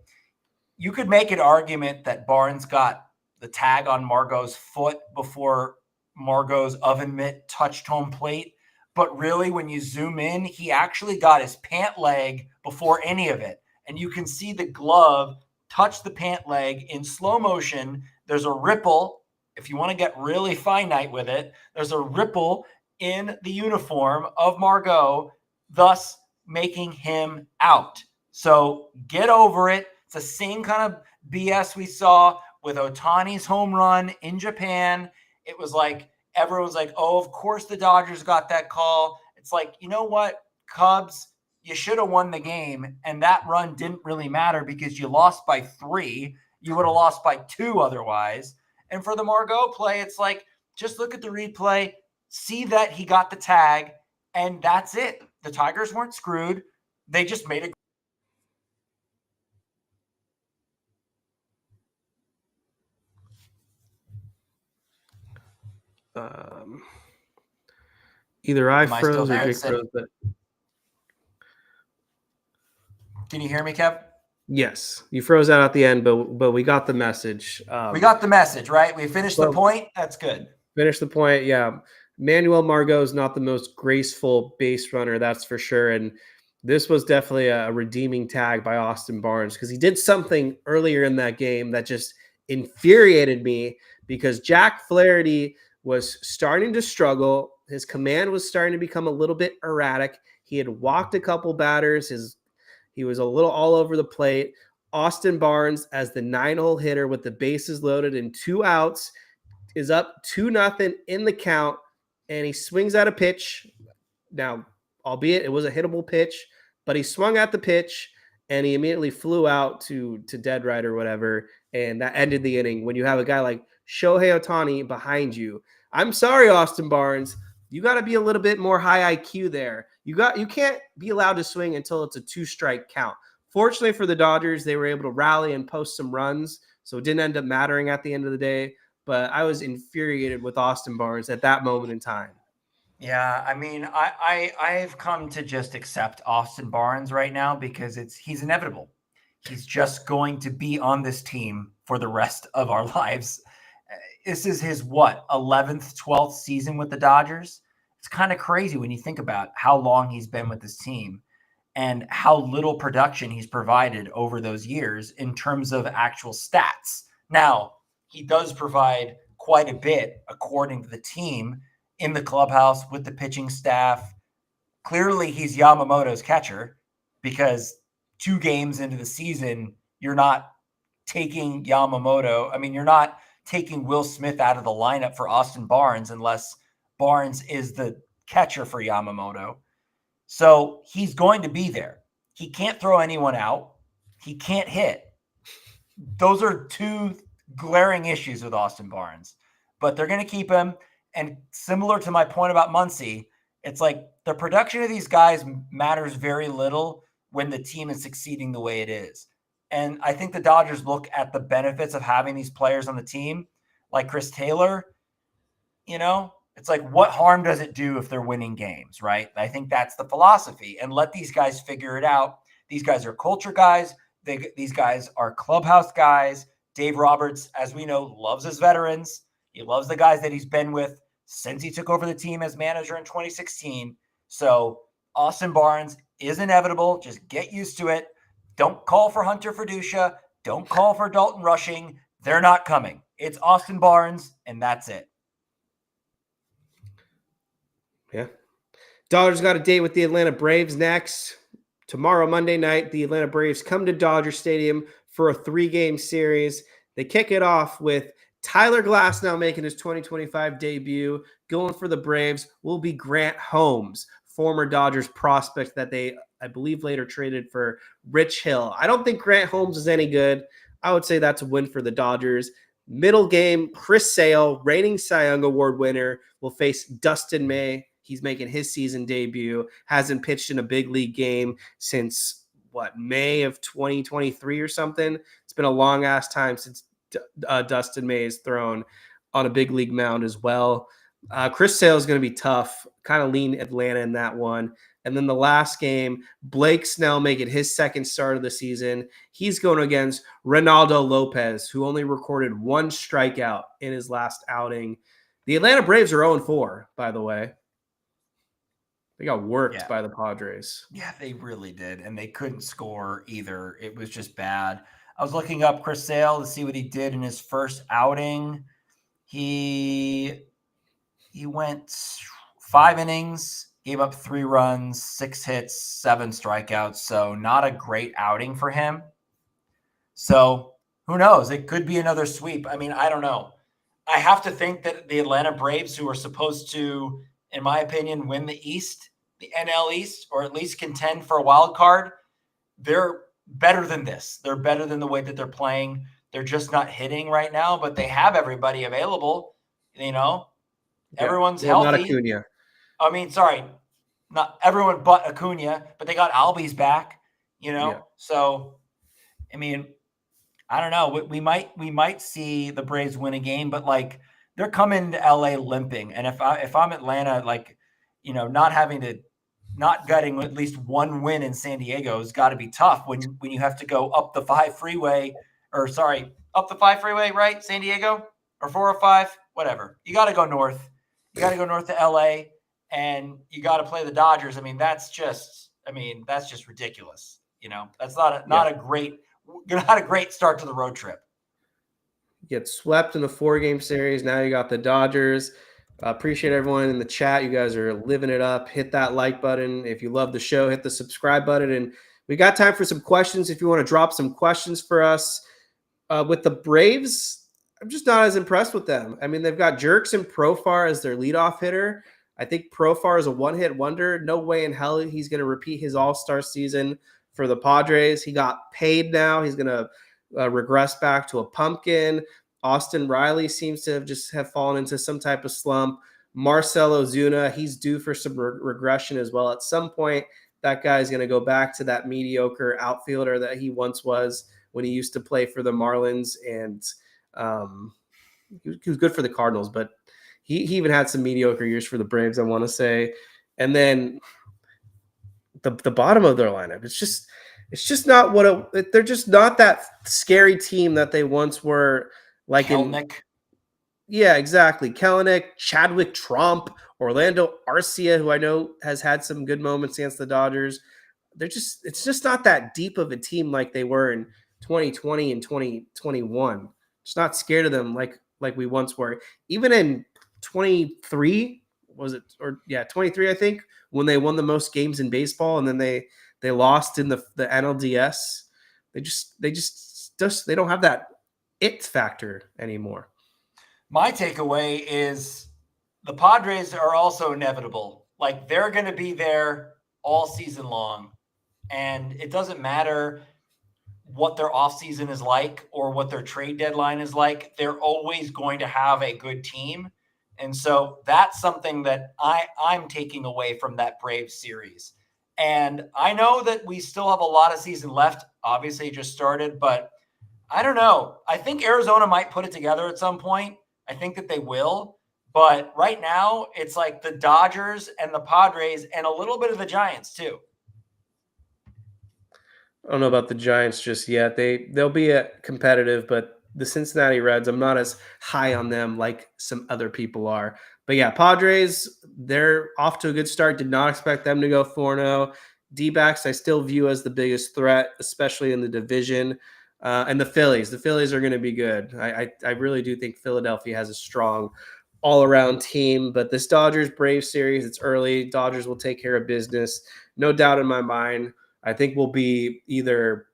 you could make an argument that Barnes got the tag on Margot's foot before Margot's oven mitt touched home plate. But really, when you zoom in, he actually got his pant leg before any of it. And you can see the glove touch the pant leg in slow motion. There's a ripple. If you want to get really finite with it, there's a ripple in the uniform of Margot, thus making him out. So get over it. It's the same kind of BS we saw with Ohtani's home run in Japan. It was like, everyone's like, oh, of course the Dodgers got that call. It's like, you know what, Cubs, you should have won the game. And that run didn't really matter because you lost by 3. You would have lost by 2 otherwise. And for the Margot play, it's like, just look at the replay, see that he got the tag, and that's it. The Tigers weren't screwed. They just made a either I froze or Jake froze. But can you hear me, Kev? Yes, you froze out at the end, but we got the message. We got the message, right? We finished the point. That's good. Finish the point, yeah. Manuel Margot is not the most graceful base runner, that's for sure. And this was definitely a redeeming tag by Austin Barnes because he did something earlier in that game that just infuriated me because Jack Flaherty was starting to struggle. His command was starting to become a little bit erratic. He had walked a couple batters. He was a little all over the plate. Austin Barnes, as the 9-hole hitter with the bases loaded and 2 outs, is up 2-0 in the count, and he swings at a pitch. Now, albeit it was a hittable pitch, but he swung at the pitch, and he immediately flew out to dead right or whatever, and that ended the inning. When you have a guy like Shohei Ohtani behind you, I'm sorry, Austin Barnes, you got to be a little bit more high IQ there. You can't be allowed to swing until it's a 2-strike count. Fortunately for the Dodgers, they were able to rally and post some runs, so it didn't end up mattering at the end of the day. But I was infuriated with Austin Barnes at that moment in time. Yeah, I mean, I've come to just accept Austin Barnes right now because he's inevitable. He's just going to be on this team for the rest of our lives. This is his 11th, 12th season with the Dodgers. It's kind of crazy when you think about how long he's been with this team and how little production he's provided over those years in terms of actual stats. Now, he does provide quite a bit according to the team in the clubhouse with the pitching staff. Clearly, he's Yamamoto's catcher because 2 games into the season, you're not taking Yamamoto. I mean, you're not taking Will Smith out of the lineup for Austin Barnes unless Barnes is the catcher for Yamamoto. So he's going to be there. He can't throw anyone out. He can't hit. Those are 2 glaring issues with Austin Barnes, but they're going to keep him. And similar to my point about Muncy, it's like the production of these guys matters very little when the team is succeeding the way it is. And I think the Dodgers look at the benefits of having these players on the team, like Chris Taylor. It's like, what harm does it do if they're winning games, right? I think that's the philosophy, and let these guys figure it out. These guys are culture guys. These guys are clubhouse guys. Dave Roberts, as we know, loves his veterans. He loves the guys that he's been with since he took over the team as manager in 2016. So Austin Barnes is inevitable. Just get used to it. Don't call for Hunter Freducia. Don't call for Dalton Rushing. They're not coming. It's Austin Barnes, and that's it. Yeah. Dodgers got a date with the Atlanta Braves next. Tomorrow, Monday night, the Atlanta Braves come to Dodger Stadium for a 3-game series. They kick it off with Tyler Glasnow making his 2025 debut. Going for the Braves will be Grant Holmes, former Dodgers prospect that they, I believe, later traded for Rich Hill. I don't think Grant Holmes is any good. I would say that's a win for the Dodgers. Middle game, Chris Sale, reigning Cy Young Award winner, will face Dustin May. He's making his season debut. Hasn't pitched in a big league game since, May of 2023 or something. It's been a long-ass time since Dustin May has thrown on a big league mound as well. Chris Sale is going to be tough. Kind of lean Atlanta in that one. And then the last game, Blake Snell making his second start of the season. He's going against Ronaldo Lopez, who only recorded 1 strikeout in his last outing. The Atlanta Braves are 0-4, by the way. They got worked by the Padres. Yeah, they really did. And they couldn't score either. It was just bad. I was looking up Chris Sale to see what he did in his first outing. He went 5 innings, gave up 3 runs, 6 hits, 7 strikeouts. So not a great outing for him. So who knows? It could be another sweep. I mean, I don't know. I have to think that the Atlanta Braves, who are supposed to, in my opinion, win the East, the NL East, or at least contend for a wild card, they're better than this. They're better than the way that they're playing. They're just not hitting right now, but they have everybody available. Everyone's healthy. Not Acuna. I mean, sorry, not everyone but Acuna, but they got Albies back. So I mean, I don't know. We might see the Braves win a game, but they're coming to LA limping. And if I'm Atlanta, not getting at least 1 win in San Diego has got to be tough when you have to go up the 5 freeway, right? San Diego or 405, whatever. You got to go north. You got to go north to LA, and you got to play the Dodgers. I mean, that's just ridiculous. That's not a great start to the road trip. Get swept in the 4-game series. Now you got the Dodgers. Appreciate everyone in the chat. You guys are living it up. Hit that like button. If you love the show, hit the subscribe button. And we got time for some questions. If you want to drop some questions for us with the Braves, I'm just not as impressed with them. I mean, they've got Jerks and Profar as their leadoff hitter. I think Profar is a one-hit wonder. No way in hell he's going to repeat his all-star season for the Padres. He got paid now. He's going to regress back to a pumpkin. Austin Riley seems to have fallen into some type of slump. Marcell Ozuna, he's due for some regression as well. At some point, that guy's going to go back to that mediocre outfielder that he once was when he used to play for the Marlins. And he was good for the Cardinals, but he even had some mediocre years for the Braves, I want to say. And then the bottom of their lineup, it's just not they're just not that scary team that they once were. Like Kelnick. Yeah, exactly. Kelenic, Chadwick Trump, Orlando Arcia, who I know has had some good moments against the Dodgers. It's just not that deep of a team like they were in 2020 and 2021. Just not scared of them like we once were. Even in 23, was it, or yeah, 23, I think, when they won the most games in baseball, and then they lost in the NLDS. They don't have that it factor anymore. My takeaway is the Padres are also inevitable. Like, they're going to be there all season long. And it doesn't matter what their offseason is like or what their trade deadline is like. They're always going to have a good team. And so that's something that I'm taking away from that Braves series. And I know that we still have a lot of season left. Obviously, it just started, but I don't know. I think Arizona might put it together at some point. I think that they will. But right now, it's like the Dodgers and the Padres and a little bit of the Giants, too. I don't know about the Giants just yet. They'll be competitive, but the Cincinnati Reds, I'm not as high on them like some other people are. But yeah, Padres, they're off to a good start. Did not expect them to go 4-0. D-backs, I still view as the biggest threat, especially in the division. And the Phillies are going to be good. I really do think Philadelphia has a strong all-around team. But this Dodgers-Braves series, it's early. Dodgers will take care of business. No doubt in my mind. I think we'll be either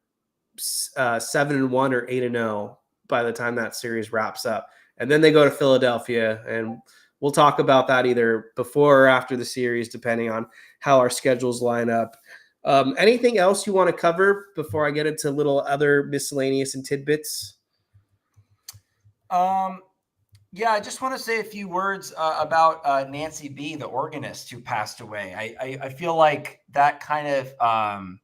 7-1 or 8-0 by the time that series wraps up. And then they go to Philadelphia, and we'll talk about that either before or after the series, depending on how our schedules line up. Anything else you want to cover before I get into little other miscellaneous and tidbits? Yeah, I just want to say a few words about Nancy B., the organist who passed away. I feel like that kind of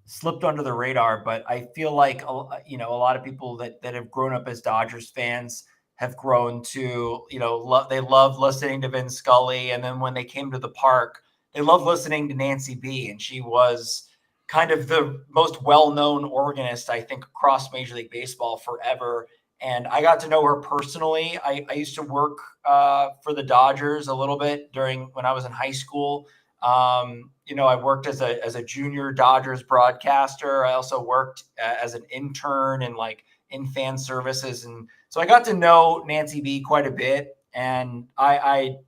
slipped under the radar, but I feel like a lot of people that have grown up as Dodgers fans have grown to they love listening to Vin Scully, and then when they came to the park, they love listening to Nancy B., and she was kind of the most well-known organist, I think, across Major League Baseball forever. And I got to know her personally. I used to work for the Dodgers a little bit when I was in high school. I worked as a junior Dodgers broadcaster. I also worked as an intern and in fan services. And so I got to know Nancy B. quite a bit. And I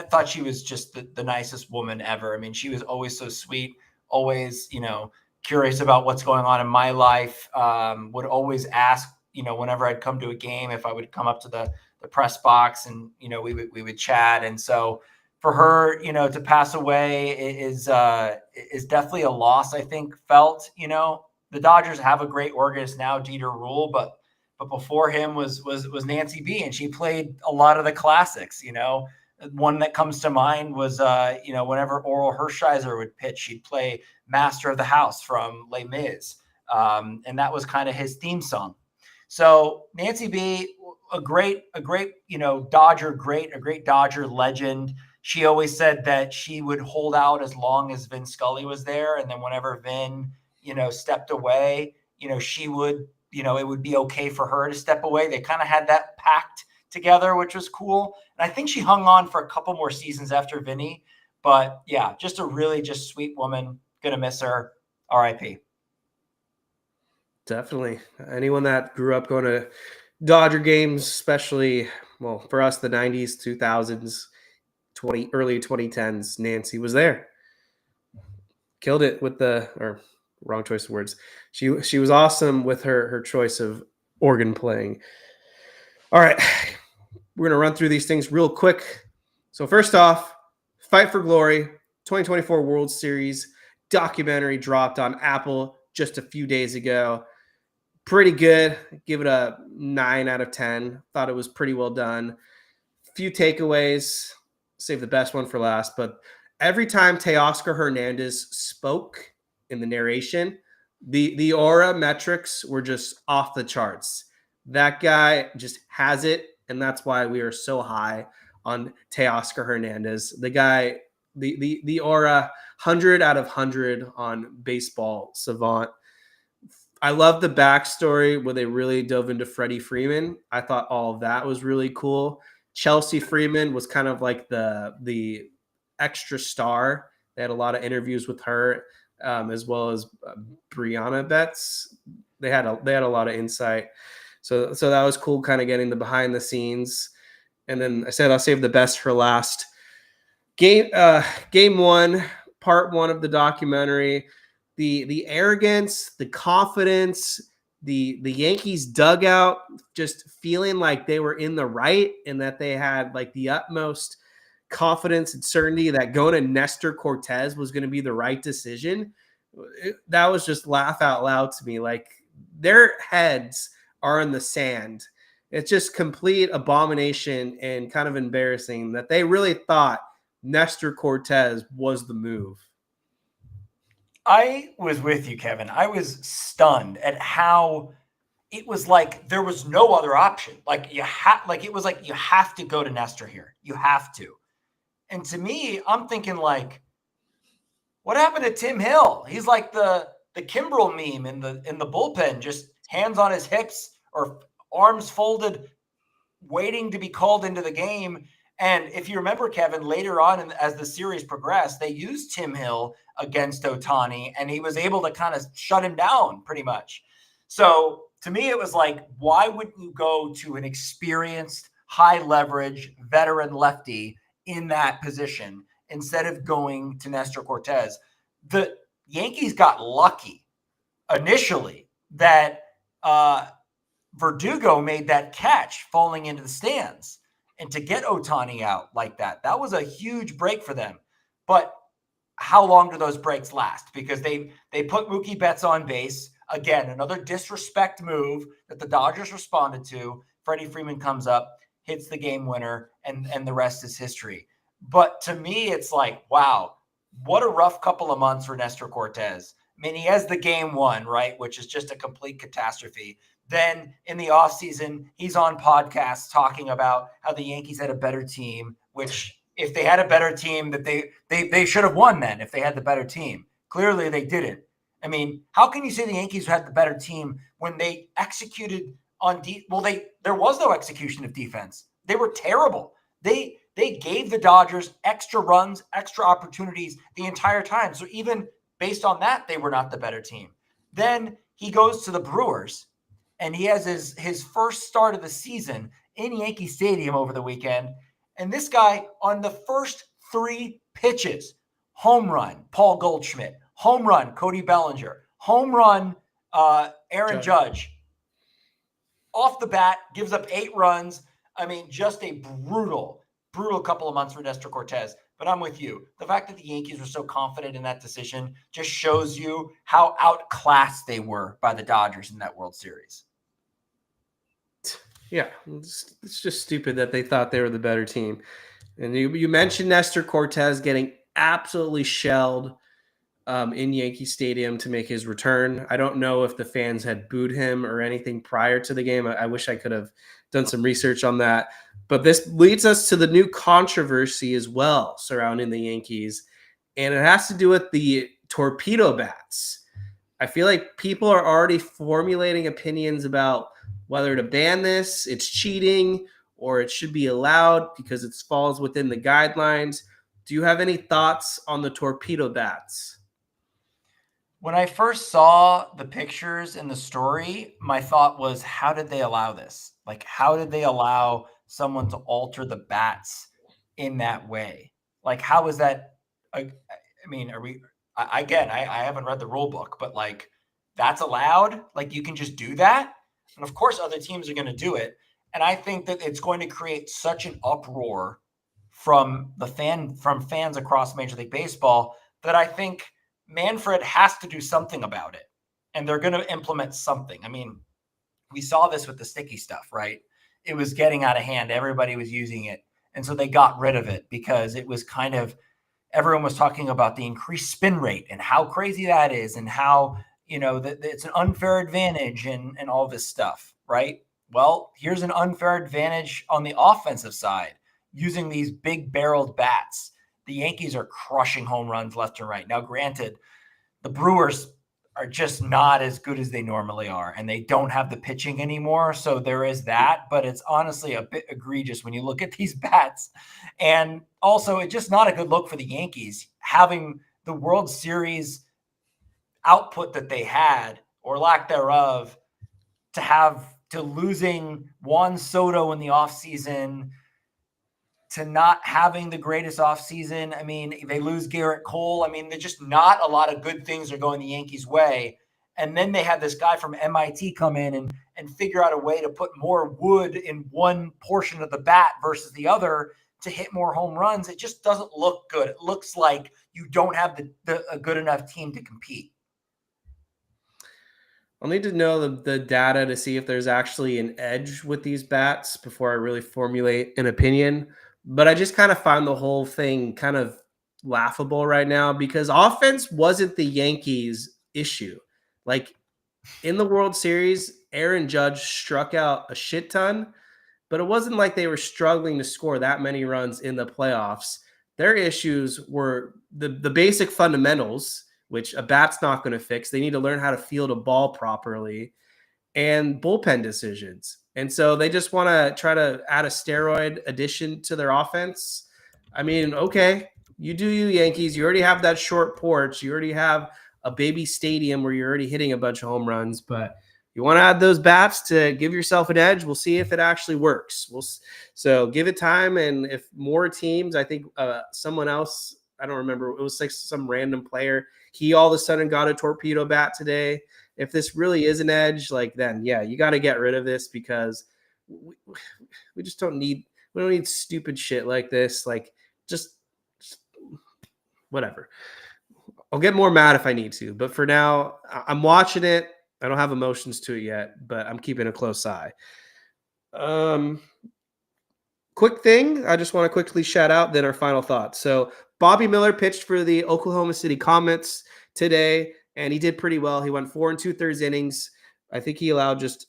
thought she was just the nicest woman ever. I mean, she was always so sweet, always, curious about what's going on in my life, would always ask, whenever I'd come to a game, if I would come up to the press box and, we would chat. And so for her, to pass away is definitely a loss, I think, felt. The Dodgers have a great organist now, Dieter Rule, but before him was Nancy B., and she played a lot of the classics. One that comes to mind was, whenever Oral Hershiser would pitch, she'd play Master of the House from Les Mis. And that was kind of his theme song. So Nancy B., a great, Dodger great, a great Dodger legend. She always said that she would hold out as long as Vin Scully was there. And then whenever Vin, stepped away, she would, it would be okay for her to step away. They kind of had that pact together, which was cool. And I think she hung on for a couple more seasons after Vinny. But yeah, just a really just sweet woman. Gonna miss her. R.I.P. Definitely. Anyone that grew up going to Dodger games, especially, well, for us, the 90s, 2000s, early 2010s, Nancy was there. Killed it with wrong choice of words. She was awesome with her choice of organ playing. All right. We're going to run through these things real quick. So first off, Fight for Glory 2024 World Series documentary dropped on Apple just a few days ago. Pretty good. Give it a 9 out of 10. Thought it was pretty well done. Few takeaways. save the best one for last, but every time Teoscar Hernandez spoke in the narration, the aura metrics were just off the charts. That guy just has it, and that's why we are so high on Teoscar Hernandez. The guy, the aura, 100 out of 100 on Baseball Savant. I love the backstory where they really dove into Freddie Freeman. I thought all of that was really cool. Chelsea Freeman was kind of like the extra star. They had a lot of interviews with her, as well as Brianna Betts. They had a lot of insight. So that was cool, kind of getting the behind the scenes. And then I said I'll save the best for last. Game one, part one of the documentary. The arrogance, the confidence, the Yankees dugout just feeling like they were in the right and that they had like the utmost confidence and certainty that going to Nestor Cortez was going to be the right decision. That was just laugh out loud to me. Like their heads are in the sand. It's just complete abomination and kind of embarrassing that they really thought Nestor Cortez was the move. I was with you, Kevin. I was stunned at how it was like there was no other option. Like it was like you have to go to Nestor here. You have to. And to me, I'm thinking like, what happened to Tim Hill? He's like the Kimbrel meme in the bullpen, just hands on his hips or arms folded, waiting to be called into the game. And if you remember, Kevin, later on as the series progressed, they used Tim Hill against Ohtani, and he was able to kind of shut him down pretty much. So to me, it was like, why would you go to an experienced, high leverage veteran lefty in that position instead of going to Nestor Cortez? The Yankees got lucky initially that Verdugo made that catch falling into the stands. And to get Ohtani out like that was a huge break for them. But how long do those breaks last? Because they put Mookie Betts on base. Again, another disrespect move that the Dodgers responded to. Freddie Freeman comes up, hits the game winner, and the rest is history. But to me, it's like, wow, what a rough couple of months for Nestor Cortez. I mean, he has the game one, right, which is just a complete catastrophe. Then in the offseason, he's on podcasts talking about how the Yankees had a better team, which if they had a better team, that they should have won then if they had the better team. Clearly they didn't. I mean, how can you say the Yankees had the better team when they executed on there was no execution of defense. They were terrible. They gave the Dodgers extra runs, extra opportunities the entire time. So even based on that, they were not the better team. Then he goes to the Brewers, and he has his first start of the season in Yankee Stadium over the weekend. And this guy, on the first 3 pitches, home run, Paul Goldschmidt, home run, Cody Bellinger, home run, Aaron Judge. Off the bat, gives up 8 runs. I mean, just a brutal couple of months for Nestor Cortez. But I'm with you. The fact that the Yankees were so confident in that decision just shows you how outclassed they were by the Dodgers in that World Series. Yeah, it's just stupid that they thought they were the better team. And you mentioned Nestor Cortez getting absolutely shelled in Yankee Stadium to make his return. I don't know if the fans had booed him or anything prior to the game. I wish I could have done some research on that. But this leads us to the new controversy as well surrounding the Yankees. And it has to do with the torpedo bats. I feel like people are already formulating opinions about whether to ban this, it's cheating, or it should be allowed because it falls within the guidelines. Do you have any thoughts on the torpedo bats? When I first saw the pictures in the story, my thought was, how did they allow this? Like, how did they allow someone to alter the bats in that way? Like, how is that? I mean, I haven't read the rule book, but like, that's allowed? Like, you can just do that? And of course, other teams are going to do it. And I think that it's going to create such an uproar from fans across Major League Baseball that I think Manfred has to do something about it. And they're going to implement something. I mean, we saw this with the sticky stuff, right? It was getting out of hand. Everybody was using it. And so they got rid of it because it was kind of, everyone was talking about the increased spin rate and how crazy that is and how, that it's an unfair advantage and all this stuff, right? Well, here's an unfair advantage on the offensive side using these big barreled bats. The Yankees are crushing home runs left and right. Now, granted, the Brewers are just not as good as they normally are, and they don't have the pitching anymore. So there is that, but it's honestly a bit egregious when you look at these bats. And also, it's just not a good look for the Yankees having the World Series output that they had, or lack thereof, to losing Juan Soto in the offseason, to not having the greatest offseason. I mean, they lose Garrett Cole. I mean, there's just not a lot of good things are going the Yankees' way. And then they have this guy from MIT come in and figure out a way to put more wood in one portion of the bat versus the other to hit more home runs. It just doesn't look good. It looks like you don't have a good enough team to compete. I'll need to know the data to see if there's actually an edge with these bats before I really formulate an opinion. But I just kind of find the whole thing kind of laughable right now because offense wasn't the Yankees' issue. Like in the World Series, Aaron Judge struck out a shit ton, but it wasn't like they were struggling to score that many runs in the playoffs. Their issues were the basic fundamentals, which a bat's not going to fix. They need to learn how to field a ball properly, and bullpen decisions. And so they just want to try to add a steroid addition to their offense. I mean, okay, you do you, Yankees. You already have that short porch. You already have a baby stadium where you're already hitting a bunch of home runs, but you want to add those bats to give yourself an edge. We'll see if it actually works. So give it time. And if more teams, I think someone else, I don't remember, it was like some random player, he all of a sudden got a torpedo bat today. If this really is an edge, like then, yeah, you got to get rid of this because we just don't need stupid shit like this. Like just whatever. I'll get more mad if I need to, but for now, I'm watching it. I don't have emotions to it yet, but I'm keeping a close eye. Quick thing, I just want to quickly shout out then our final thoughts. So Bobby Miller pitched for the Oklahoma City Comets today, and he did pretty well. He went 4 2/3 innings. I think he allowed just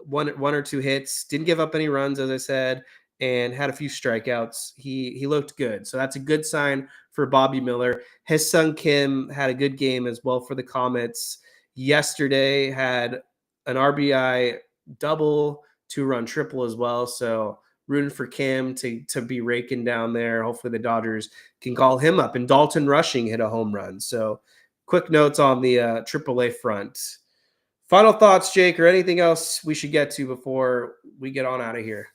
one or two hits, didn't give up any runs, as I said, and had a few strikeouts. He looked good. So that's a good sign for Bobby Miller. His son Kim had a good game as well for the Comets. Yesterday had an RBI double, 2-run triple as well. So rooting for Kim to be raking down there. Hopefully the Dodgers can call him up. And Dalton Rushing hit a home run. So quick notes on the AAA front. Final thoughts, Jake, or anything else we should get to before we get on out of here?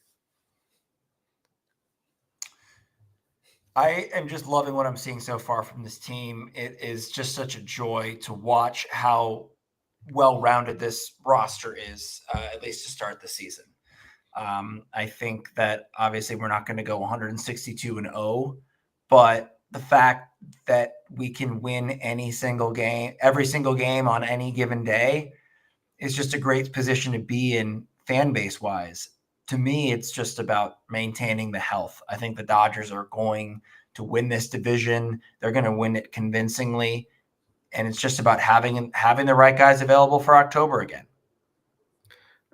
I am just loving what I'm seeing so far from this team. It is just such a joy to watch how well-rounded this roster is, at least to start the season. I think that obviously we're not going to go 162-0, but the fact that we can win every single game on any given day is just a great position to be in fan base wise. To me, it's just about maintaining the health. I think the Dodgers are going to win this division. They're going to win it convincingly. And it's just about having the right guys available for October again.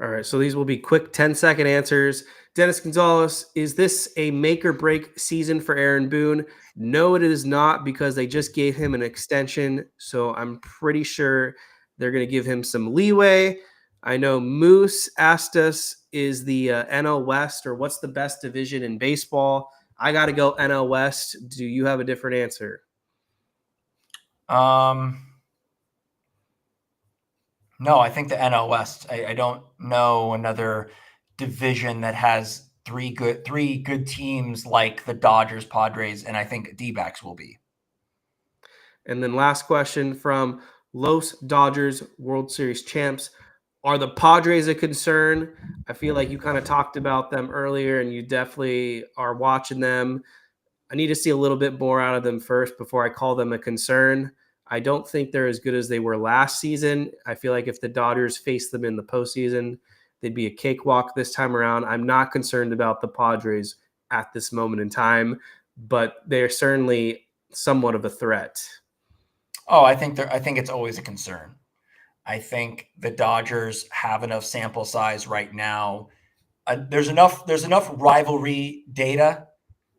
All right, so these will be quick 10-second answers. Dennis Gonzalez, is this a make or break season for Aaron Boone? No, it is not, because they just gave him an extension. So I'm pretty sure they're going to give him some leeway. I know Moose asked us, is the NL West, or what's the best division in baseball? I got to go NL West. Do you have a different answer? No, I think the NL West. I don't know another division that has three good teams like the Dodgers, Padres, and I think D-backs will be. And then last question from Los Dodgers World Series champs. Are the Padres a concern? I feel like you kind of talked about them earlier, and you definitely are watching them. I need to see a little bit more out of them first before I call them a concern. I don't think they're as good as they were last season. I feel like if the Dodgers face them in the postseason, they'd be a cakewalk this time around. I'm not concerned about the Padres at this moment in time, but they're certainly somewhat of a threat. Oh, I think it's always a concern. I think the Dodgers have enough sample size right now. There's enough rivalry data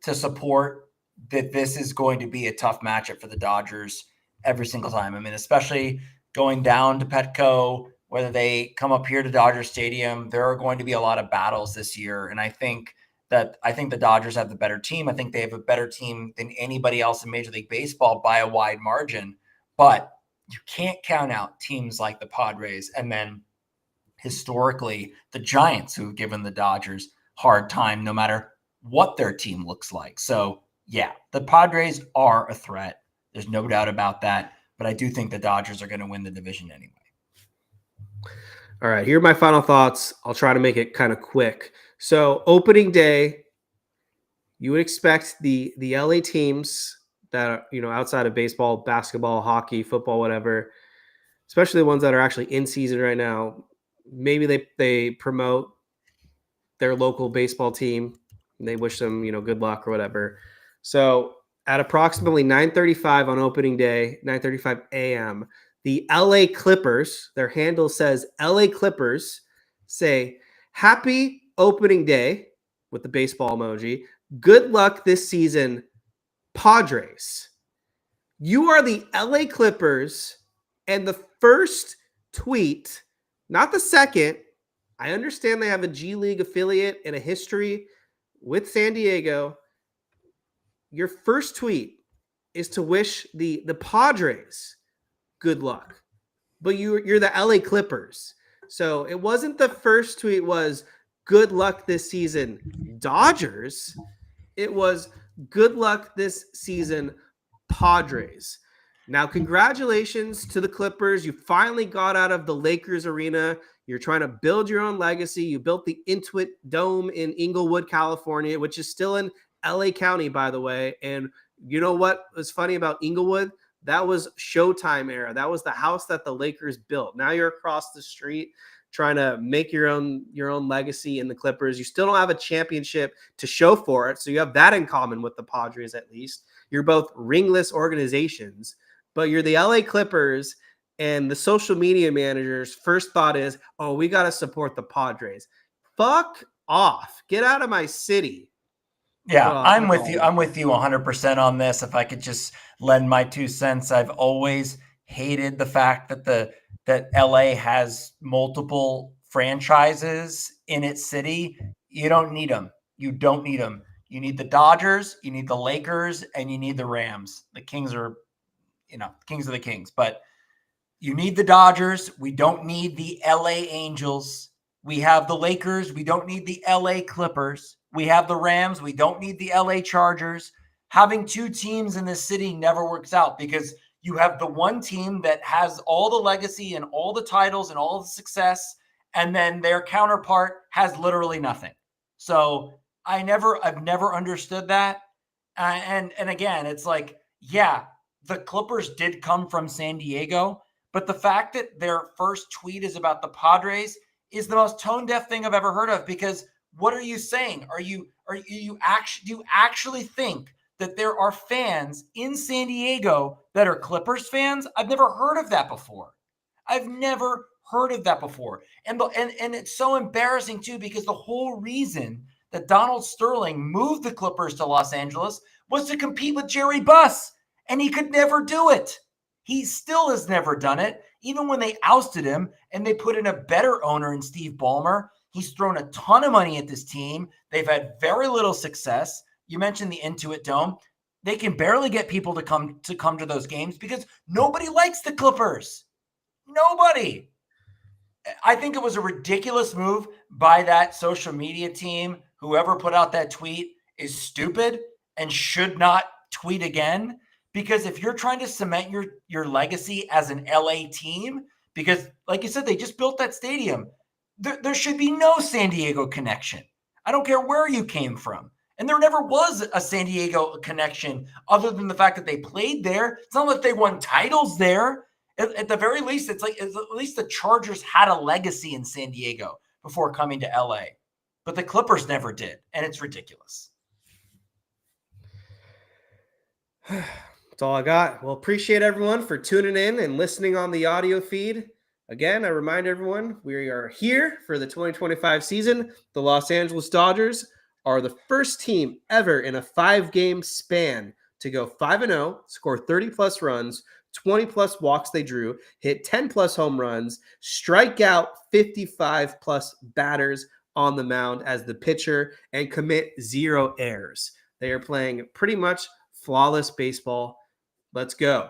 to support that this is going to be a tough matchup for the Dodgers every single time. I mean, especially going down to Petco, whether they come up here to Dodger Stadium, there are going to be a lot of battles this year. And I think the Dodgers have the better team. I think they have a better team than anybody else in Major League Baseball by a wide margin. But you can't count out teams like the Padres and then historically the Giants, who've given the Dodgers hard time no matter what their team looks like. So yeah, the Padres are a threat. There's no doubt about that. But I do think the Dodgers are going to win the division anyway. All right, here are my final thoughts. I'll try to make it kind of quick. So opening day, you would expect the LA teams that are, outside of baseball, basketball, hockey, football, whatever, especially the ones that are actually in season right now, maybe they promote their local baseball team and they wish them, good luck or whatever. So at approximately 9:35 on opening day, 9:35 a.m., the LA Clippers, their handle says LA Clippers, say, "Happy opening day," with the baseball emoji. "Good luck this season, Padres." You are the LA Clippers, and the first tweet, not the second. I understand they have a G League affiliate and a history with San Diego. Your first tweet is to wish the Padres good luck, but you're the LA Clippers. So it wasn't the first tweet was good luck this season, Dodgers. It was good luck this season, Padres. Now, congratulations to the Clippers. You finally got out of the Lakers arena. You're trying to build your own legacy. You built the Intuit Dome in Inglewood, California, which is still in LA County, by the way. And you know what was funny about Inglewood? That was Showtime era. That was the house that the Lakers built. Now you're across the street trying to make your own legacy in the Clippers. You still don't have a championship to show for it. So you have that in common with the Padres, at least. You're both ringless organizations, but you're the LA Clippers, and the social media managers' first thought is, oh, we got to support the Padres. Fuck off. Get out of my city. Yeah, Well, I'm with you. I'm with you 100% on this. If I could just lend my 2 cents, I've always hated the fact that LA has multiple franchises in its city. You don't need them. You don't need them. You need the Dodgers, you need the Lakers, and you need the Rams. The Kings are, Kings are the Kings. But you need the Dodgers. We don't need the LA Angels. We have the Lakers. We don't need the LA Clippers. We have the Rams. We don't need the LA Chargers. Having two teams in this city never works out because you have the one team that has all the legacy and all the titles and all the success, and then their counterpart has literally nothing. So I've never understood that. And again, it's like, yeah, the Clippers did come from San Diego, but the fact that their first tweet is about the Padres is the most tone deaf thing I've ever heard of. Because what are you saying? Do you actually think that there are fans in San Diego that are Clippers fans? I've never heard of that before. And it's so embarrassing too, because the whole reason that Donald Sterling moved the Clippers to Los Angeles was to compete with Jerry Buss, and he could never do it. He still has never done it. Even when they ousted him and they put in a better owner in Steve Ballmer, he's thrown a ton of money at this team. They've had very little success. You mentioned the Intuit Dome. They can barely get people to come to those games because nobody likes the Clippers. Nobody. I think it was a ridiculous move by that social media team. Whoever put out that tweet is stupid and should not tweet again. Because if you're trying to cement your legacy as an LA team, because like you said, they just built that stadium, there should be no San Diego connection. I don't care where you came from. And there never was a San Diego connection other than the fact that they played there. It's not like they won titles there. At the very least, it's like at least the Chargers had a legacy in San Diego before coming to LA. But the Clippers never did, and it's ridiculous. That's all I got. Well, appreciate everyone for tuning in and listening on the audio feed. Again, I remind everyone we are here for the 2025 season. The Los Angeles Dodgers are the first team ever in a 5-game span to go 5-0, score 30 plus runs, 20 plus walks they drew, hit 10 plus home runs, strike out 55 plus batters on the mound as the pitcher, and commit 0 errors. They are playing pretty much flawless baseball. Let's go.